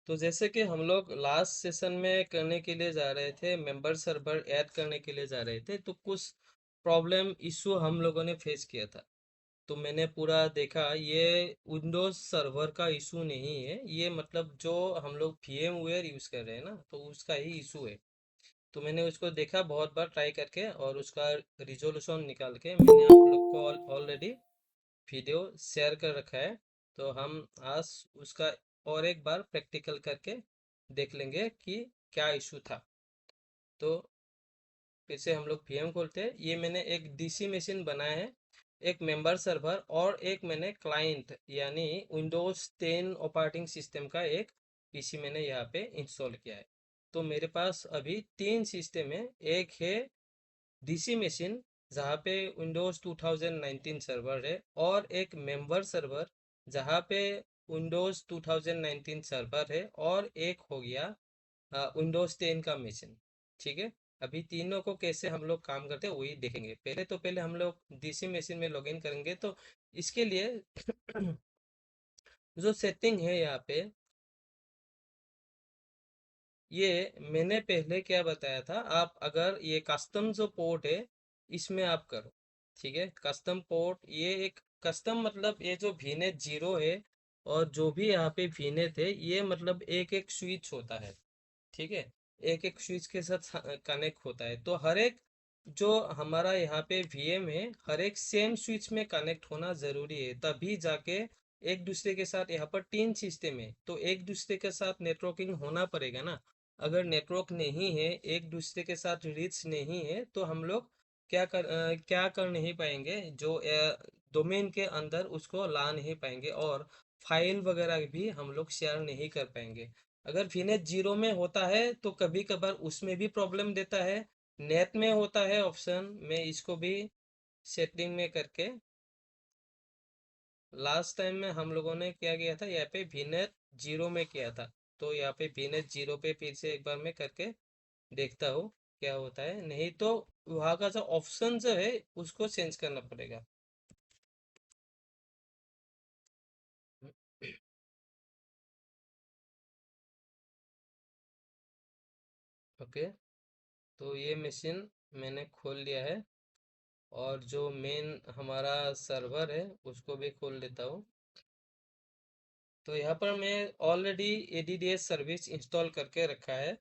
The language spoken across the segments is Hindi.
तो जैसे कि हम लोग लास्ट सेशन में करने के लिए जा रहे थे, मेंबर सर्वर ऐड करने के लिए जा रहे थे, तो कुछ प्रॉब्लम इशू हम लोगों ने फेस किया था। तो मैंने पूरा देखा, ये विंडोज सर्वर का इशू नहीं है, ये मतलब जो हम लोग VMware यूज कर रहे हैं ना, तो उसका ही इशू है। तो मैंने उसको देखा बहुत बार ट्राई करके, और उसका रिजोल्यूशन निकाल के मैंने आप लोग को ऑलरेडी वीडियो शेयर कर रखा है। तो हम आज उसका और एक बार प्रैक्टिकल करके देख लेंगे कि क्या इशू था। तो फिर से हम लोग VM खोलते हैं। ये मैंने एक DC मशीन बनाया है, एक मेंबर सर्वर, और एक मैंने क्लाइंट यानी विंडोज 10 ऑपरेटिंग सिस्टम का एक PC मैंने यहाँ पे इंस्टॉल किया है। तो मेरे पास अभी 3 सिस्टम है। एक है DC मशीन जहाँ पे विंडोज 2019 सर्वर है, और एक मेंबर सर्वर जहाँ पे विंडोज 2019 सर्वर है, और एक हो गया विंडोज 10 का मशीन। ठीक है। अभी तीनों को कैसे हम लोग काम करते हैं वही देखेंगे। पहले हम लोग DC मशीन में लॉगिन करेंगे। तो इसके लिए जो सेटिंग है यहाँ पे, ये मैंने पहले क्या बताया था, आप अगर ये कस्टम जो पोर्ट है इसमें आप करो। ठीक है, कस्टम पोर्ट, ये एक कस्टम मतलब ये जो VNet 0 है, और जो भी यहाँ पे VNet है, ये मतलब एक एक स्विच होता है। ठीक है, एक एक स्विच के साथ कनेक्ट होता है। तो हर एक जो हमारा यहाँ पे VM है, हर एक सेम स्विच में कनेक्ट होना जरूरी है, तभी जाके एक दूसरे के साथ, यहाँ पर 3 सिस्टम है तो एक दूसरे के साथ नेटवर्किंग होना पड़ेगा ना। अगर नेटवर्क नहीं है, एक दूसरे के साथ रीच नहीं है, तो हम लोग क्या कर नहीं पाएंगे, जो डोमेन के अंदर उसको ला नहीं पाएंगे, और फाइल वगैरह भी हम लोग शेयर नहीं कर पाएंगे। अगर VNet 0 में होता है तो कभी कभार उसमें भी प्रॉब्लम देता है। नेट में होता है ऑप्शन, मैं इसको भी सेटिंग में करके, लास्ट टाइम में हम लोगों ने क्या किया था, यहाँ पे VNet 0 में किया था। तो यहाँ पे VNet 0 पे फिर से एक बार मैं करके देखता हूँ क्या होता है। नहीं तो वहाँ का जो ऑप्शन जो है उसको चेंज करना पड़ेगा। ओके, तो ये मशीन मैंने खोल लिया है, और जो मेन हमारा सर्वर है उसको भी खोल लेता हूँ। तो यहाँ पर मैं ऑलरेडी ADDS सर्विस इंस्टॉल करके रखा है।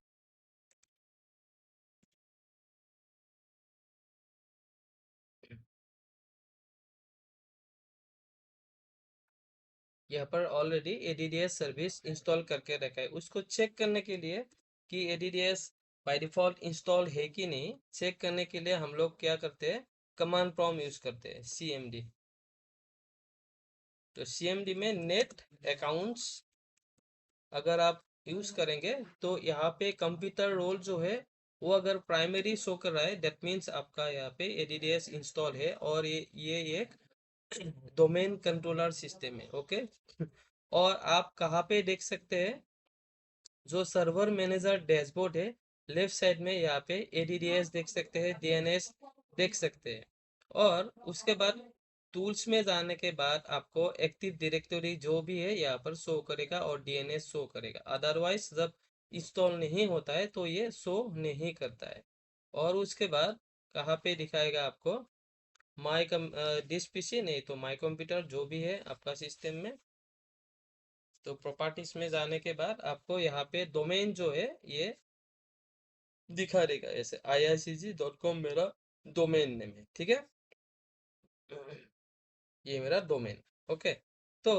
यहाँ पर ऑलरेडी ADDS सर्विस इंस्टॉल करके रखा है। उसको चेक करने के लिए कि ADDS बाय डिफॉल्ट इंस्टॉल है कि नहीं, चेक करने के लिए हम लोग क्या करते हैं, कमांड प्रॉम्प्ट यूज करते हैं, CMD। तो CMD में नेट अकाउंट्स अगर आप यूज करेंगे, तो यहाँ पे कंप्यूटर रोल जो है वो अगर प्राइमरी शो कर रहा है, दैट मीन्स आपका यहाँ पे ADDS इंस्टॉल है, और ये एक डोमेन कंट्रोलर सिस्टम है। ओके। और आप कहाँ पे देख सकते हैं, जो सर्वर मैनेजर डैशबोर्ड है, लेफ्ट साइड में यहाँ पे ADDS देख सकते हैं, DNS देख सकते हैं। और उसके बाद टूल्स में जाने के बाद आपको एक्टिव डायरेक्टरी जो भी है यहाँ पर शो करेगा, और DNS शो करेगा। अदरवाइज जब इंस्टॉल नहीं होता है तो ये शो नहीं करता है। और उसके बाद कहाँ पे दिखाएगा आपको, माई कम दिस PC, नहीं तो माई कंप्यूटर जो भी है आपका सिस्टम में। तो प्रॉपर्टीज में जाने के बाद आपको यहाँ पे डोमेन जो है ये दिखा देगा, ऐसे ircg.com मेरा डोमेन नेम है। ठीक है, ये मेरा डोमेन। ओके। तो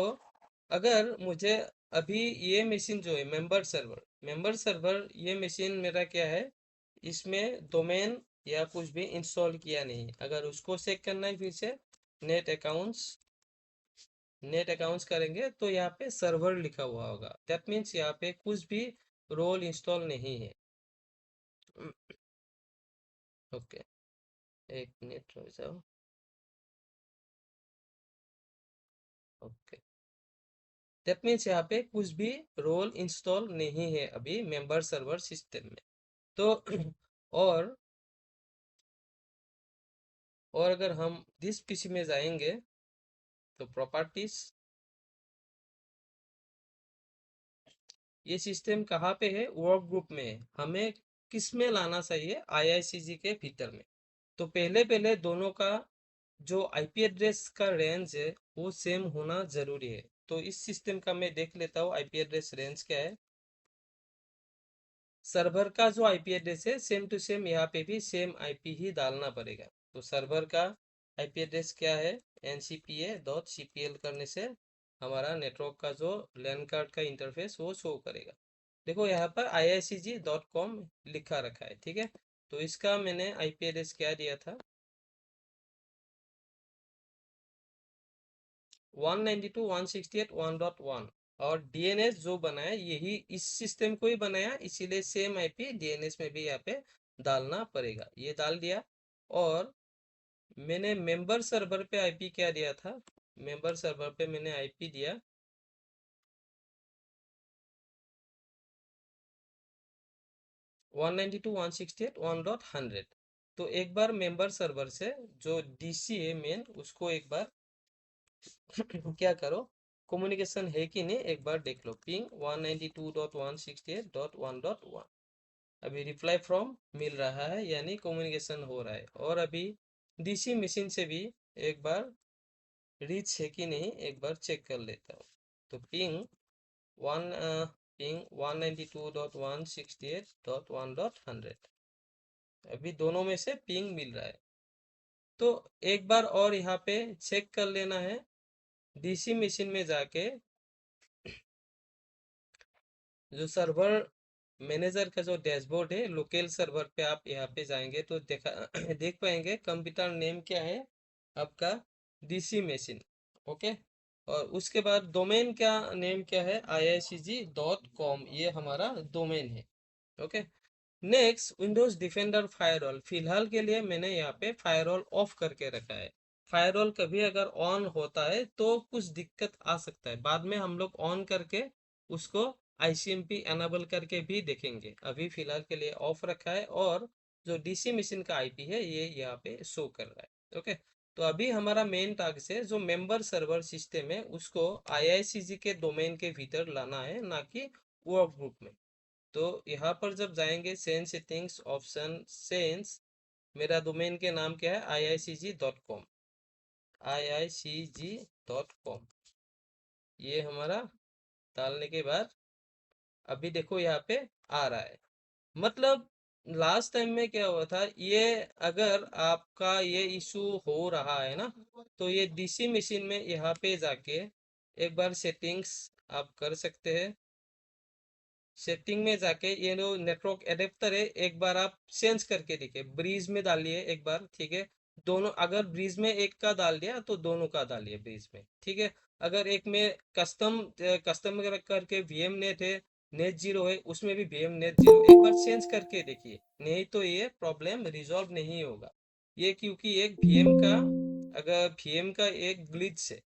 अगर मुझे अभी ये मशीन जो है मेंबर सर्वर ये मशीन मेरा क्या है, इसमें डोमेन या कुछ भी इंस्टॉल किया नहीं। अगर उसको चेक करना है फिर से, नेट अकाउंट्स नेट अकाउंट्स करेंगे तो यहाँ पे सर्वर लिखा हुआ होगा, दैट मीन्स यहाँ पे कुछ भी रोल इंस्टॉल नहीं है। ओके, एक मिनट रुक जाओ। ओके, दैट मीन्स यहाँ पे कुछ भी रोल इंस्टॉल नहीं है अभी मेंबर सर्वर सिस्टम में। तो और और अगर हम दिस PC में जाएंगे, तो प्रॉपर्टीज, ये सिस्टम कहाँ पे है? वर्क ग्रुप में है। हमें किस में लाना चाहिए? आईआईसीजी के भीतर में। तो पहले पहले दोनों का जो आईपी एड्रेस का रेंज है वो सेम होना जरूरी है। तो इस सिस्टम का मैं देख लेता हूँ आईपी एड्रेस रेंज क्या है। सर्वर का जो आईपी एड्रेस है सेम टू सेम यहाँ पे भी सेम आईपी ही डालना पड़ेगा। तो सर्वर का आईपी एड्रेस क्या है? ncpa.cpl करने से हमारा नेटवर्क का जो लैन कार्ड का इंटरफेस वो शो करेगा। देखो यहाँ पर iicg.com लिखा रखा है, ठीक है। तो इसका मैंने आईपी एड्रेस क्या दिया था? 192.168.1.1। और डीएनएस जो बनाया यही इस सिस्टम को ही बनाया, इसीलिए सेम आईपी डीएनएस में भी यहाँ पे डालना पड़ेगा। ये डाल दिया। और मैंने मेंबर सर्वर पे आईपी क्या दिया था? मेंबर सर्वर पे मैंने आईपी दिया 192.168.1.100। तो एक बार मेंबर सर्वर से जो डीसी है मेन उसको एक बार क्या करो, कम्युनिकेशन है कि नहीं एक बार देख लो। पिंग 192.168.1.1। अभी रिप्लाई फ्रॉम मिल रहा है यानी कम्युनिकेशन हो रहा है। और अभी डीसी मशीन से भी एक बार रीच है कि नहीं एक बार चेक कर लेता हूँ। तो वन पिंग 192.168.1.100। अभी दोनों में से पिंग मिल रहा है। तो एक बार और यहाँ पे चेक कर लेना है डीसी मशीन में जाके। जो सर्वर मैनेजर का जो डैशबोर्ड है लोकल सर्वर पे आप यहाँ पे जाएंगे तो देखा देख पाएंगे कंप्यूटर नेम क्या है आपका? DC machine. ओके। और उसके बाद डोमेन का नेम क्या है? iicg.com, ये हमारा डोमेन है। Okay. Next Windows defender firewall. फिलहाल के लिए मैंने यहाँ पे फायरवॉल ऑफ करके रखा है। फायरवॉल कभी अगर ऑन होता है तो कुछ दिक्कत आ सकता है, बाद में हम लोग ऑन करके उसको आईसीएमपी एनेबल करके भी देखेंगे। अभी फिलहाल के लिए ऑफ रखा है। और जो डीसी मशीन का आईपी है ये यहाँ पे शो कर रहा है। ओके। तो अभी हमारा मेन टास्क है जो मेंबर सर्वर सिस्टम है उसको आईआईसीजी के डोमेन के भीतर लाना है, ना कि वर्क ग्रुप में। तो यहाँ पर जब जाएंगे सेंस सेटिंग्स ऑप्शन सेंस, मेरा डोमेन के नाम क्या है? iicg.com। iicg.com ये हमारा डालने के बाद अभी देखो यहाँ पे आ रहा है। मतलब लास्ट टाइम में क्या हुआ था, ये अगर आपका ये इशू हो रहा है ना तो ये डीसी मशीन में यहाँ पे जाके एक बार सेटिंग्स आप कर सकते हैं। सेटिंग में जाके ये जो नेटवर्क एडेप्टर है एक बार आप चेंज करके देखिए, ब्रीज में डालिए एक बार, ठीक है। दोनों अगर ब्रीज में एक का डाल दिया तो दोनों का डालिए ब्रीज में, ठीक है। अगर एक में कस्टम करके वीएम नेट है, नेट जीरो है, उसमें भी वीएम नेट जीरो, एक बार चेंज करके देखिए, नहीं तो ये प्रॉब्लम रिजॉल्व नहीं होगा। ये क्योंकि एक वीएम का, अगर वीएम का एक ग्लिच है,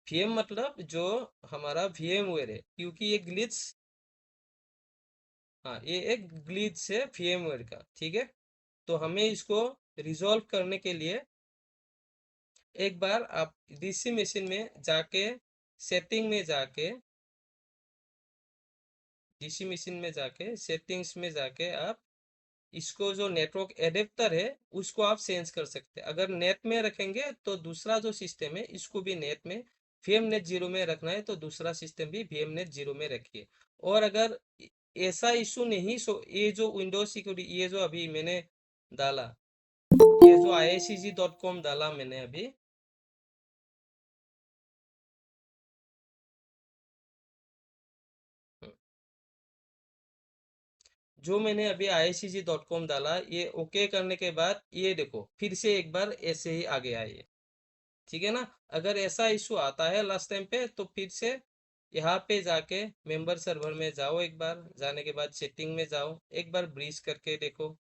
वीएम मतलब जो हमारा वीएम वेयर है, क्योंकि ये ग्लिच, हाँ ये एक ग्लिच है VMware का, ठीक है। तो हमें इसको रिजॉल्व करने के लिए एक बार आप डीसी मशीन में जाके सेटिंग में जाके डीसी मशीन में जाके सेटिंग्स में जाके आप इसको जो नेटवर्क एडेप्टर है उसको आप चेंज कर सकते हैं। अगर नेट में रखेंगे तो दूसरा जो सिस्टम है इसको भी नेट में वीएम नेट जीरो में रखना है तो दूसरा सिस्टम भी वीएम नेट जीरो में रखिए। और अगर ऐसा इशू नहीं, सो ये जो विंडोज सिक्योरिटी, ये जो अभी मैंने डाला, ये जो iicg.com डाला मैंने अभी, जो मैंने अभी iicg.com डाला, ये ओके करने के बाद ये देखो फिर से एक बार ऐसे ही आ गया ये, ठीक है ना। अगर ऐसा इशू आता है लास्ट टाइम पे तो फिर से यहाँ पे जाके मेंबर सर्वर में जाओ, एक बार जाने के बाद सेटिंग में जाओ, एक बार ब्रीज करके देखो।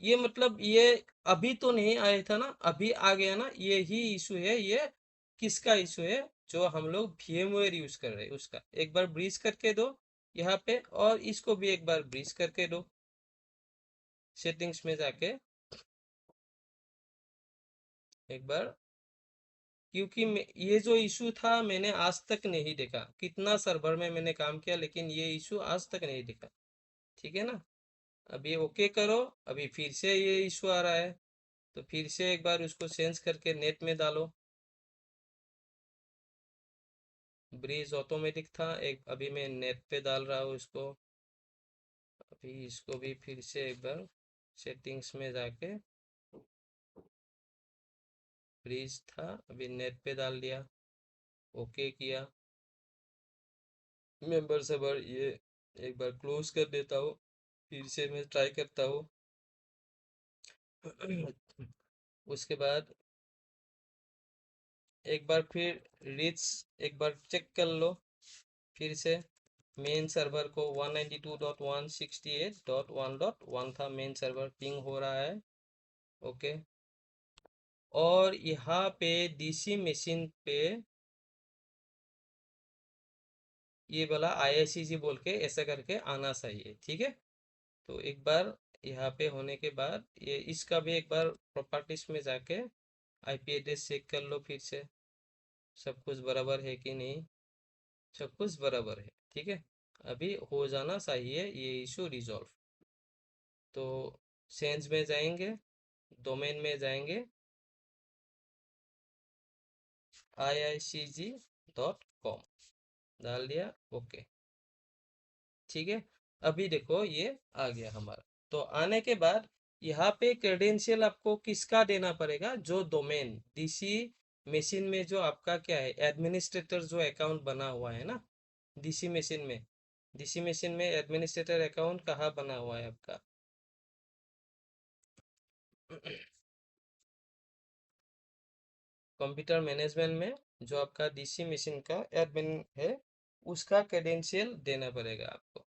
ये मतलब ये अभी तो नहीं आया था ना, अभी आ गया ना, ये ही इशू है। ये किसका इशू है? जो हम लोग VMware यूज कर रहे हैं उसका। एक बार ब्रीज करके दो यहाँ पे, और इसको भी एक बार ब्रीज करके दो सेटिंग्स में जाके एक बार, क्योंकि ये जो इशू था मैंने आज तक नहीं देखा, कितना सर्वर में मैंने काम किया लेकिन ये इशू आज तक नहीं देखा। ठीक है ना। अभी ओके करो। अभी फिर से ये इशू आ रहा है, तो फिर से एक बार उसको चेंज करके नेट में डालो। ब्रीज ऑटोमेटिक था, एक अभी मैं नेट पे डाल रहा हूँ इसको। अभी इसको भी फिर से एक बार सेटिंग्स में जाके, ब्रीज था अभी नेट पे डाल दिया, ओके किया। मेंबर सर्वर ये एक बार क्लोज कर देता हूँ, फिर से मैं ट्राई करता हूँ। उसके बाद एक बार फिर रीच एक बार चेक कर लो फिर से। मेन सर्वर को 192.168.1.1 था मेन सर्वर, पिंग हो रहा है। ओके। और यहाँ पे डीसी मशीन पे ये वाला IICG बोल के ऐसा करके आना चाहिए। ठीक है। तो एक बार यहाँ पे होने के बाद ये इसका भी एक बार प्रॉपर्टीज में जाके IP एड्रेस चेक कर लो फिर से, सब कुछ बराबर है कि नहीं। सब कुछ बराबर है। ठीक है। अभी हो जाना चाहिए ये इशू रिजॉल्व। तो सेंस में जाएंगे, डोमेन में जाएंगे, iicg.com डाल दिया, ओके। ठीक है। अभी देखो ये आ गया हमारा। तो आने के बाद यहाँ पे क्रेडेंशियल आपको किसका देना पड़ेगा, जो डोमेन डीसी मशीन में जो आपका क्या है एडमिनिस्ट्रेटर जो अकाउंट बना हुआ है ना डीसी मशीन में। डीसी मशीन में एडमिनिस्ट्रेटर अकाउंट कहाँ बना हुआ है आपका? कंप्यूटर मैनेजमेंट में जो आपका डीसी मशीन का एडमिन है उसका क्रेडेंशियल देना पड़ेगा आपको।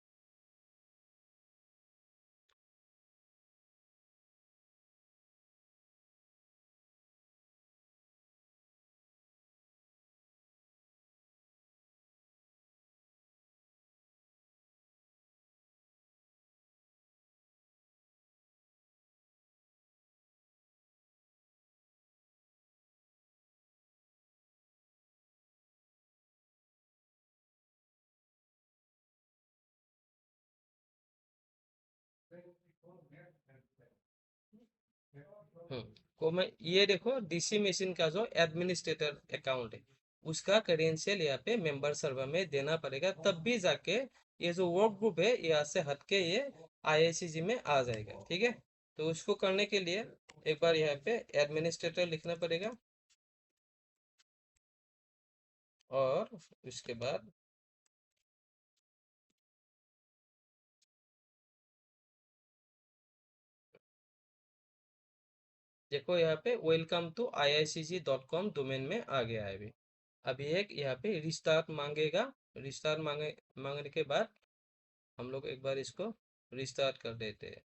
हम्म को मैं ये देखो डीसी मशीन का जो एडमिनिस्ट्रेटर अकाउंट है उसका क्रेडेंशियल यहाँ पे मेंबर सर्वर में देना पड़ेगा, तब भी जाके ये जो वर्क ग्रुप है यहाँ से हटके ये IICG में आ जाएगा। ठीक है। तो उसको करने के लिए एक बार यहाँ पे एडमिनिस्ट्रेटर लिखना पड़ेगा, और उसके बाद देखो यहाँ पे वेलकम टू iicg.com डोमेन में आ गया है अभी। अभी एक यहाँ पे रिस्टार्ट मांगेगा। रिस्टार्ट मांगने के बाद हम लोग एक बार इसको रिस्टार्ट कर देते हैं।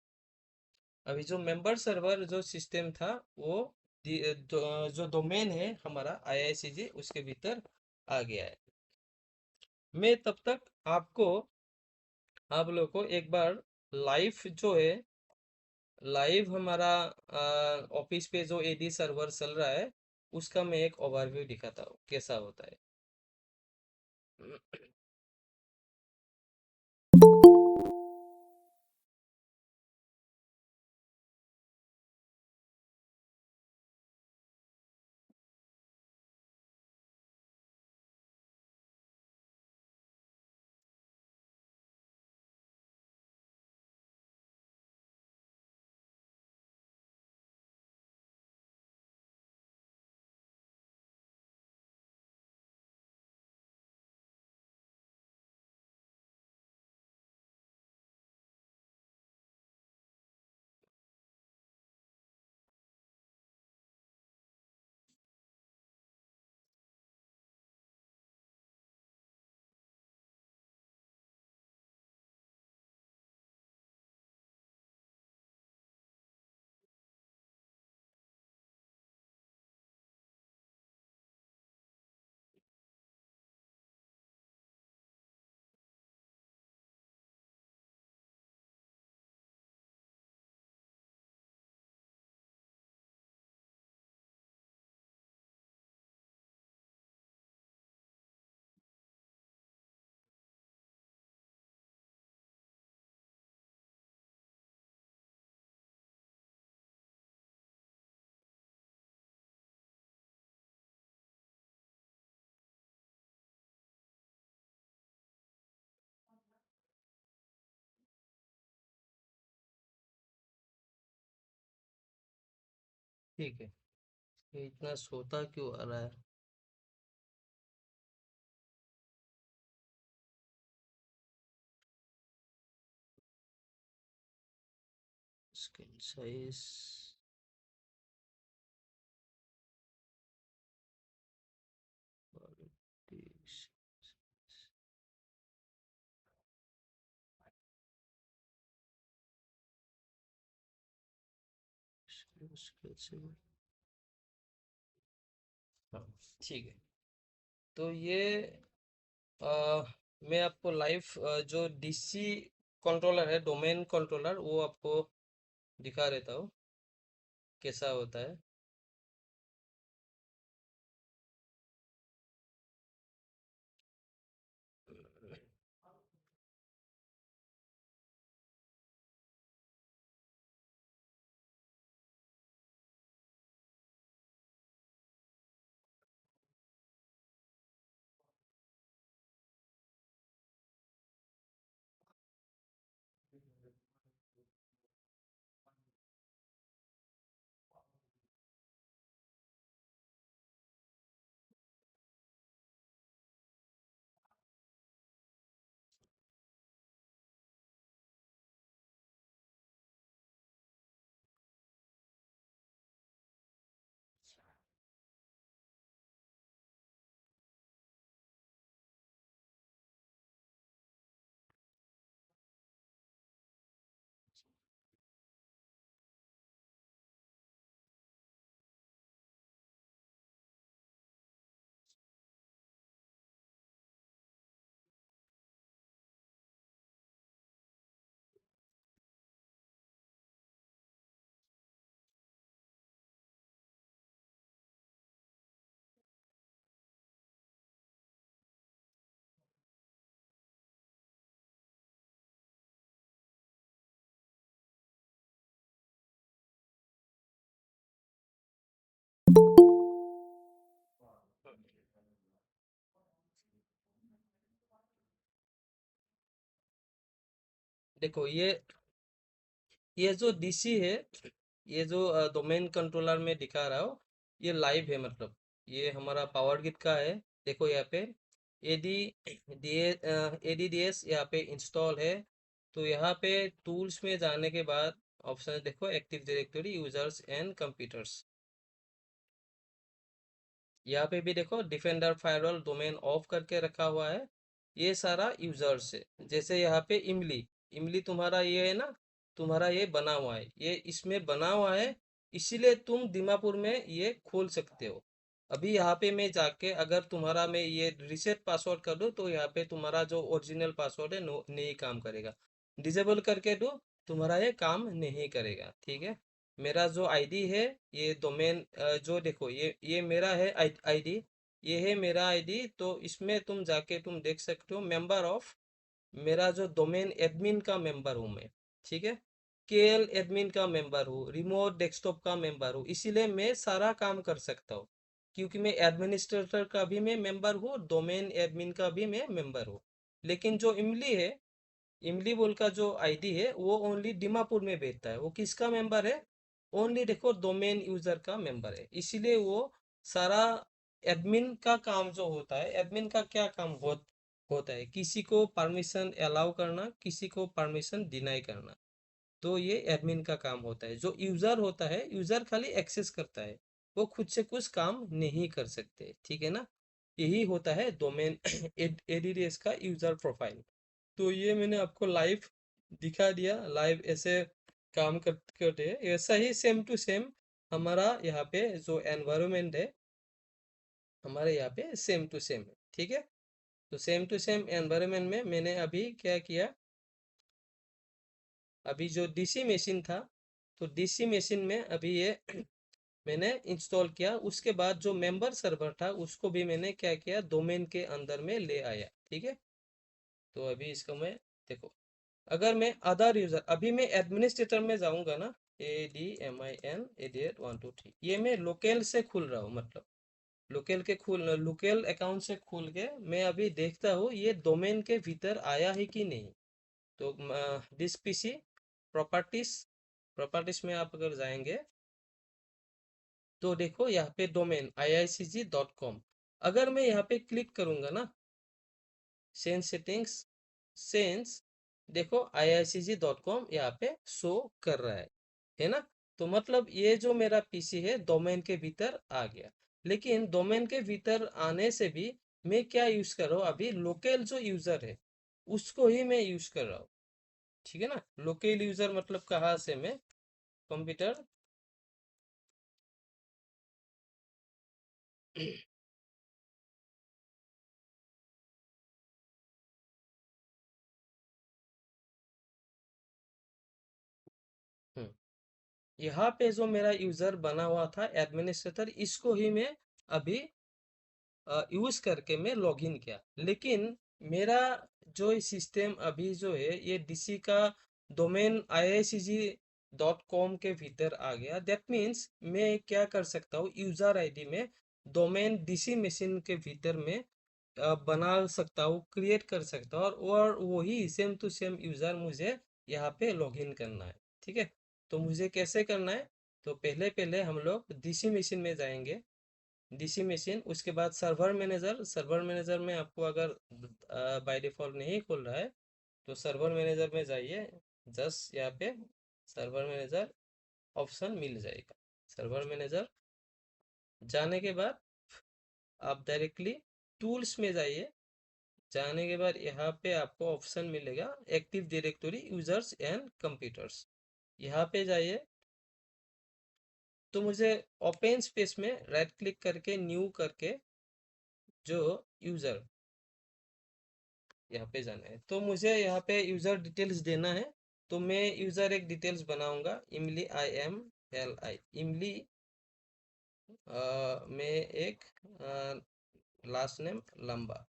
अभी जो मेंबर सर्वर जो सिस्टम था वो जो डोमेन है हमारा IICG उसके भीतर आ गया है। मैं तब तक आपको आप लोग को एक बार लाइव जो है लाइव हमारा ऑफिस पे जो AD सर्वर चल रहा है उसका मैं एक ओवरव्यू दिखाता हूँ कैसा होता है। ठीक है। ये इतना सोता क्यों आ रहा है? स्क्रीन साइज, हाँ, ठीक है। तो ये अ, मैं आपको लाइव जो डीसी कंट्रोलर है, डोमेन कंट्रोलर, वो आपको दिखा देता हूँ कैसा होता है। देखो, ये जो डीसी है, ये जो डोमेन कंट्रोलर में दिखा रहा हूँ, ये लाइव है, मतलब ये हमारा पावर गिट का है। देखो यहाँ पे एडी एडीडीएस यहाँ पे इंस्टॉल है। तो यहाँ पे टूल्स में जाने के बाद ऑप्शन देखो, active directory, users and computers. यहाँ पे भी देखो, डिफेंडर फायरवॉल डोमेन ऑफ करके रखा हुआ है। ये सारा यूजर्स है। जैसे यहाँ पे इमली, इमली तुम्हारा ये है ना, तुम्हारा ये बना हुआ है, ये इसमें बना हुआ है, इसीलिए तुम दिमापुर में ये खोल सकते हो। अभी यहाँ पे मैं जाके अगर तुम्हारा मैं ये रिसेट पासवर्ड कर दूँ, तो यहाँ पे तुम्हारा जो ओरिजिनल पासवर्ड है नहीं काम करेगा। डिसेबल करके दो, तुम्हारा ये काम नहीं करेगा, ठीक है। मेरा जो आईडी है, ये डोमेन जो देखो, ये मेरा है आईडी, ये है मेरा आईडी। तो इसमें तुम जाके तुम देख सकते हो, मेंबर ऑफ, मेरा जो डोमेन एडमिन का मेंबर हूँ मैं, ठीक है। केएल एडमिन का मेंबर हूँ, रिमोट डेस्कटॉप का मेंबर हूँ, इसीलिए मैं सारा काम कर सकता हूँ। क्योंकि मैं एडमिनिस्ट्रेटर का भी मैं मेंबर हूँ, डोमेन एडमिन का भी मैं मेंबर हूँ। लेकिन जो इमली है, इमली बोल का जो आईडी है, वो ओनली दिमापुर में भेजता है। वो किसका मेंबर है? ओनली देखो, डोमेन यूजर का मेंबर है, इसीलिए वो सारा एडमिन का काम जो होता है, एडमिन का क्या काम होता है, किसी को परमिशन अलाउ करना, किसी को परमिशन डिनाई करना। तो ये एडमिन का काम होता है। जो यूजर होता है, यूजर खाली एक्सेस करता है, वो खुद से कुछ काम नहीं कर सकते, ठीक है ना। यही होता है डोमेन एडीडीएस का यूजर प्रोफाइल। तो ये मैंने आपको लाइव दिखा दिया, लाइव ऐसे काम करते हैं। ऐसा ही सेम टू सेम हमारा यहाँ पे जो एनवायरनमेंट है, हमारे यहाँ पे सेम टू सेम है, ठीक है। तो सेम टू सेम एनवायरनमेंट में मैंने अभी क्या किया, अभी जो डीसी मशीन था, तो डीसी मशीन में अभी ये मैंने इंस्टॉल किया। उसके बाद जो मेंबर सर्वर था, उसको भी मैंने क्या किया, डोमेन के अंदर में ले आया, ठीक है। तो अभी इसको मैं, देखो, अगर मैं अदर यूजर, अभी मैं एडमिनिस्ट्रेटर में जाऊंगा ना, ADMIN88 123, ये मैं लोकल से खुल रहा हूँ, मतलब लोकल अकाउंट से खुल के मैं अभी देखता हूँ ये डोमेन के भीतर आया है कि नहीं। तो दिस पीसी प्रॉपर्टीज, प्रॉपर्टीज में आप अगर जाएंगे, तो देखो यहाँ पे डोमेन iicg.com, अगर मैं यहाँ पे क्लिक करूंगा ना, सेंस सेटिंग्स, सेंस, देखो iicg.com यहाँ पे शो कर रहा है ना। तो मतलब ये जो मेरा पीसी है डोमेन के भीतर आ गया। लेकिन डोमेन के भीतर आने से भी मैं क्या यूज कर रहा हूँ, अभी लोकल जो यूजर है उसको ही मैं यूज कर रहा हूँ। ठीक है ना, लोकल यूजर मतलब कहाँ से मैं कंप्यूटर हम्म, यहाँ पे जो मेरा यूजर बना हुआ था एडमिनिस्ट्रेटर, इसको ही मैं अभी यूज करके मैं लॉगिन किया। लेकिन मेरा जो सिस्टम अभी जो है ये डीसी का डोमेन iicg.com के भीतर आ गया। दैट मीन्स मैं क्या कर सकता हूँ, यूजर आईडी में डोमेन डीसी मशीन के भीतर में बना सकता हूँ, क्रिएट कर सकता हूँ, और वही सेम टू सेम यूजर मुझे यहाँ पे लॉगिन करना है। ठीक है, तो मुझे कैसे करना है, तो पहले पहले हम लोग डीसी मशीन में जाएंगे, डीसी मशीन, उसके बाद सर्वर मैनेजर। सर्वर मैनेजर में आपको अगर बाय डिफॉल्ट नहीं खुल रहा है तो सर्वर मैनेजर में जाइए, जस्ट यहाँ पे सर्वर मैनेजर ऑप्शन मिल जाएगा। सर्वर मैनेजर जाने के बाद आप डायरेक्टली टूल्स में जाइए, जाने के बाद यहाँ पे आपको ऑप्शन मिलेगा active directory users and computers, यहाँ पे जाइए। तो मुझे ओपन स्पेस में राइट क्लिक करके न्यू करके जो यूजर, यहाँ पे जाना है, तो मुझे यहाँ पे यूजर डिटेल्स देना है। तो मैं यूजर एक डिटेल्स बनाऊंगा, इमली, IMLI इमली, मैं एक लास्ट नेम लंबा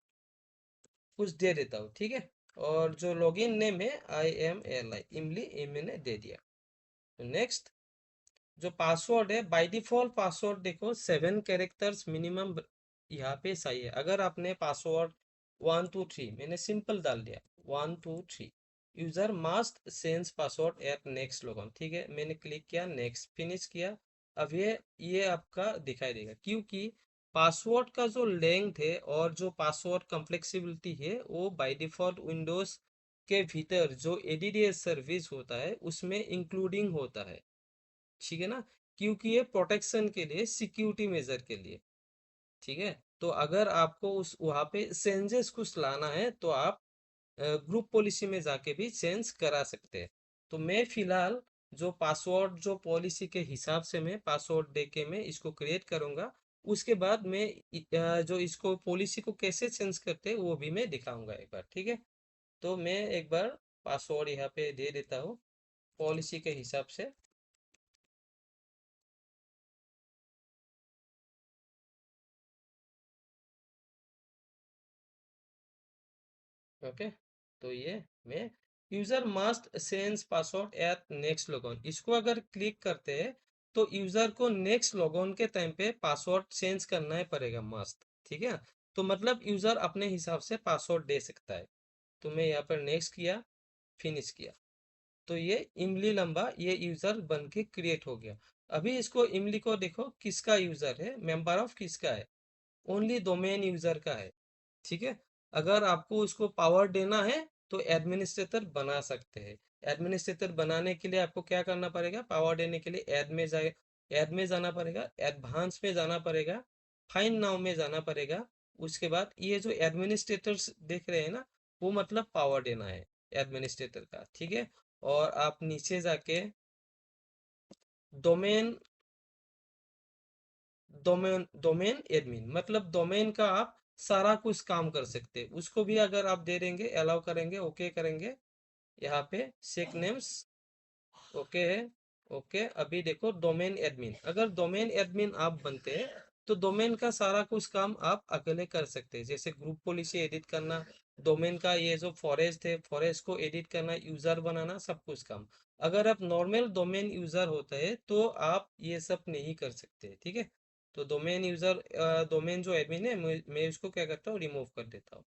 कुछ दे देता हूँ। ठीक है, और जो लॉगिन नेम है IMLI इमली, ये मैंने दे दिया। तो नेक्स्ट, जो पासवर्ड है बाय डिफॉल्ट पासवर्ड देखो 7 कैरेक्टर्स मिनिमम यहाँ पे सही है। अगर आपने पासवर्ड 123, मैंने सिंपल डाल दिया 123, user must sense password at next login. ठीक है, मैंने क्लिक किया, नेक्स्ट, फिनिश किया। अब ये आपका दिखाई देगा, क्योंकि पासवर्ड का जो लेंथ है और जो पासवर्ड कम्प्लेक्सिबिलिटी है वो बाय डिफॉल्ट विंडोज के भीतर जो एडीडीएस सर्विस होता है उसमें इंक्लूडिंग होता है। ठीक है ना, क्योंकि ये प्रोटेक्शन के लिए, सिक्योरिटी मेजर के लिए। ठीक है, तो अगर आपको उस वहां पे चेंजेस कुछ लाना है तो आप ग्रुप पॉलिसी में जाके भी चेंज करा सकते हैं। तो मैं फिलहाल जो पासवर्ड जो पॉलिसी के हिसाब से मैं पासवर्ड दे के मैं इसको क्रिएट करूंगा, उसके बाद मैं जो इसको पॉलिसी को कैसे चेंज करते हैं वो भी मैं दिखाऊंगा एक बार। ठीक है, तो मैं एक बार पासवर्ड यहाँ पे दे देता हूँ पॉलिसी के हिसाब से। ओके, तो ये मैं user must sense password at next login, इसको अगर क्लिक करते हैं तो यूजर को नेक्स्ट लॉगिन के टाइम पे पासवर्ड चेंज करना ही पड़ेगा मस्ट। ठीक है, तो मतलब यूजर अपने हिसाब से पासवर्ड दे सकता है। तो मैं यहाँ पर नेक्स्ट किया, फिनिश किया, तो ये इमली लंबा ये यूजर बन के क्रिएट हो गया। अभी इसको इमली को देखो किसका यूजर है, मेंबर ऑफ किसका है, ओनली डोमेन यूजर का है। ठीक है, अगर आपको उसको पावर देना है तो एडमिनिस्ट्रेटर बना सकते हैं। एडमिनिस्ट्रेटर बनाने के लिए आपको क्या करना पड़ेगा, पावर देने के लिए ऐड में जाना पड़ेगा, एडवांस में जाना पड़ेगा, फाइंड नाउ में जाना पड़ेगा। उसके बाद ये जो एडमिनिस्ट्रेटर्स देख रहे हैं ना, वो मतलब पावर देना है एडमिनिस्ट्रेटर का। ठीक है, और आप नीचे जाके डोमेन, डोमेन एडमिन मतलब डोमेन का आप सारा कुछ काम कर सकते हैं, उसको भी अगर आप दे देंगे, अलाउ करेंगे, ओके करेंगे, यहाँ पे सेक नेम्स ओके है। ओके, अभी देखो डोमेन एडमिन, अगर डोमेन एडमिन आप बनते हैं तो डोमेन का सारा कुछ काम आप अकेले कर सकते हैं, जैसे ग्रुप पॉलिसी एडिट करना, डोमेन का ये जो फॉरेस्ट है फॉरेस्ट को एडिट करना, यूजर बनाना, सब कुछ काम। अगर आप नॉर्मल डोमेन यूजर होते हैं तो आप ये सब नहीं कर सकते। ठीक है, तो डोमेन यूजर, डोमेन जो एडमिन है मैं उसको क्या करता हूँ, रिमूव कर देता हूँ।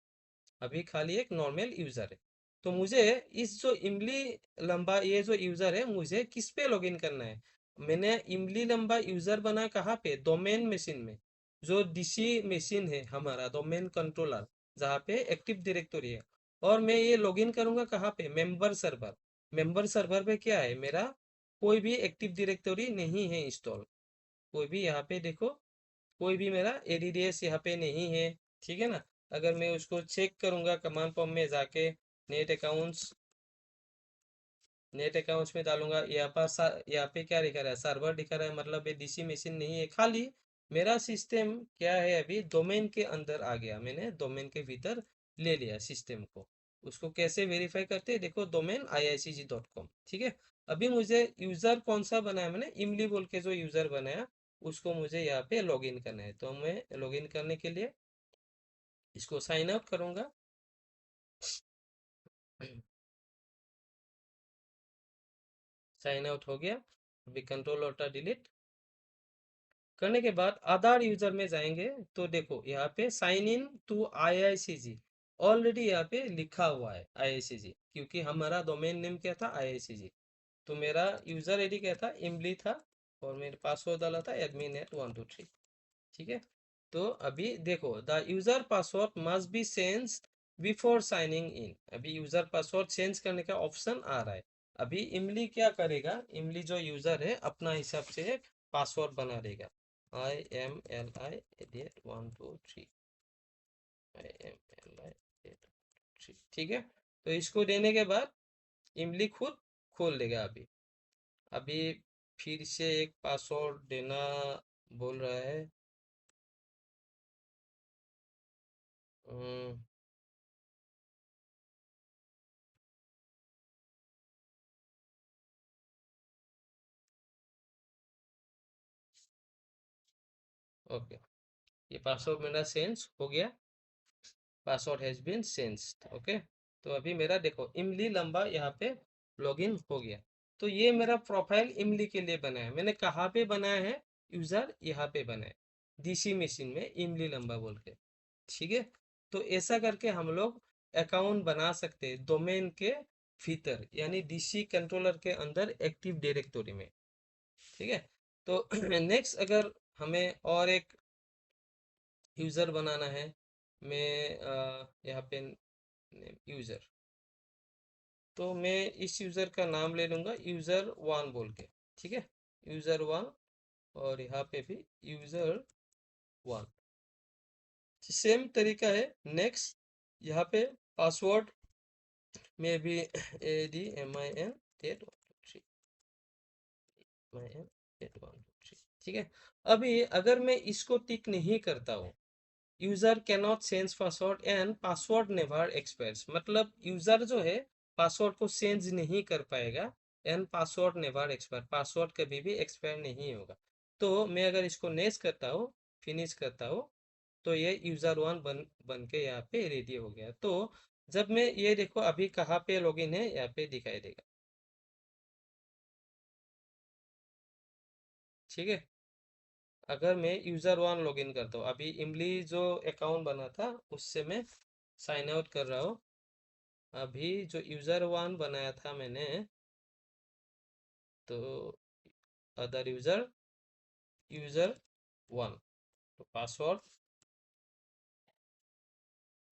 अभी खाली एक नॉर्मल यूजर है। तो मुझे इस जो इमली लंबा ये जो यूजर है मुझे किस पे लॉगिन करना है, मैंने इमली लंबा यूजर बना कहाँ पे, डोमेन मशीन में, जो डीसी मशीन है हमारा डोमेन कंट्रोलर, जहाँ पे एक्टिव डायरेक्टरी है। और मैं ये लॉगिन करूंगा कहाँ पे, मेंबर सर्वर। मेंबर सर्वर पे क्या है, मेरा कोई भी एक्टिव डायरेक्टरी नहीं है इंस्टॉल, कोई भी यहाँ पे देखो, कोई भी मेरा एडीडीएस यहाँ पे नहीं है। ठीक है ना। अगर मैं उसको चेक करूंगा कमांड प्रॉम्प्ट में जाके, नेट अकाउंट्स, नेट अकाउंट्स में डालूंगा, यहाँ पर यहाँ पे क्या दिखा रहा है, सर्वर दिखा रहा है, मतलब ये डीसी मशीन नहीं है, खाली मेरा सिस्टम क्या है, अभी डोमेन के अंदर आ गया, मैंने डोमेन के भीतर ले लिया सिस्टम को। उसको कैसे वेरीफाई करते हैं, देखो डोमेन iicg.com। ठीक है। अभी मुझे यूजर कौन सा बनाया, मैंने इमली बोल के जो यूजर बनाया, उसको मुझे यहाँ पे लॉगिन करना है। तो मैं लॉगिन करने के लिए इसको साइन आउट करूंगा। साइन आउट हो गया। अभी कंट्रोल अल्टर डिलीट करने के बाद आधार यूजर में जाएंगे, तो देखो यहाँ पे साइन इन टू आईआईसीजी ऑलरेडी यहाँ पे लिखा हुआ है आईआईसीजी, क्योंकि हमारा डोमेन नेम क्या था, आईआईसीजी। तो मेरा यूजर आईडी क्या था, इमली था, और मेरे पासवर्ड डाला था admin@123। ठीक है। तो अभी देखो, the user password must be change before signing in, अभी यूजर पासवर्ड चेंज करने का ऑप्शन आ रहा है। अभी इमली क्या करेगा, इमली जो यूजर है अपना हिसाब से एक पासवर्ड बना देगा, IMLI@123, IMLI@123। ठीक है। तो इसको देने के बाद इमली खुद खोल देगा। अभी अभी फिर से एक पासवर्ड देना बोल रहा है। ओके, ये पासवर्ड मेरा चेंज हो गया, password has been changed. Okay. तो अभी मेरा देखो इमली लंबा यहाँ पे लॉगिन हो गया। तो ये मेरा प्रोफाइल इमली के लिए बनाया है। मैंने कहाँ पे बनाया है, यूजर यहाँ पे बनाया, डीसी मशीन में इमली लंबा बोल के। ठीक है। तो ऐसा करके हम लोग अकाउंट बना सकते हैं डोमेन के भीतर, यानी डीसी कंट्रोलर के अंदर एक्टिव डायरेक्टरी में। ठीक है। तो नेक्स्ट अगर हमें और एक यूजर बनाना है, मैं यहाँ पे यूजर, तो मैं इस यूजर का नाम ले लूंगा यूजर वन बोल के। ठीक है। यूजर वन, और यहाँ पे भी यूजर वन, सेम तरीका है। नेक्स्ट यहाँ पे पासवर्ड में भी ADMIN@123, MIN@123। ठीक है। अभी अगर मैं इसको टिक नहीं करता हूँ, user cannot change password and password never expires, मतलब यूजर जो है पासवर्ड को चेंज नहीं कर पाएगा, and password never expire, password कभी भी एक्सपायर नहीं होगा। तो मैं अगर इसको नेक्स्ट करता हूँ, फिनिश करता हूँ, तो ये यूजर वन बन के यहाँ पे रेडी हो गया। तो जब मैं ये देखो अभी कहाँ पे लॉगिन है, यहाँ पे दिखाई देगा। ठीक है। अगर मैं यूजर वन लॉगिन करता हूँ, अभी इमली जो अकाउंट बना था उससे मैं साइन आउट कर रहा हूँ। अभी जो यूजर वन बनाया था मैंने, तो अदर यूजर, यूजर वन, तो पासवर्ड,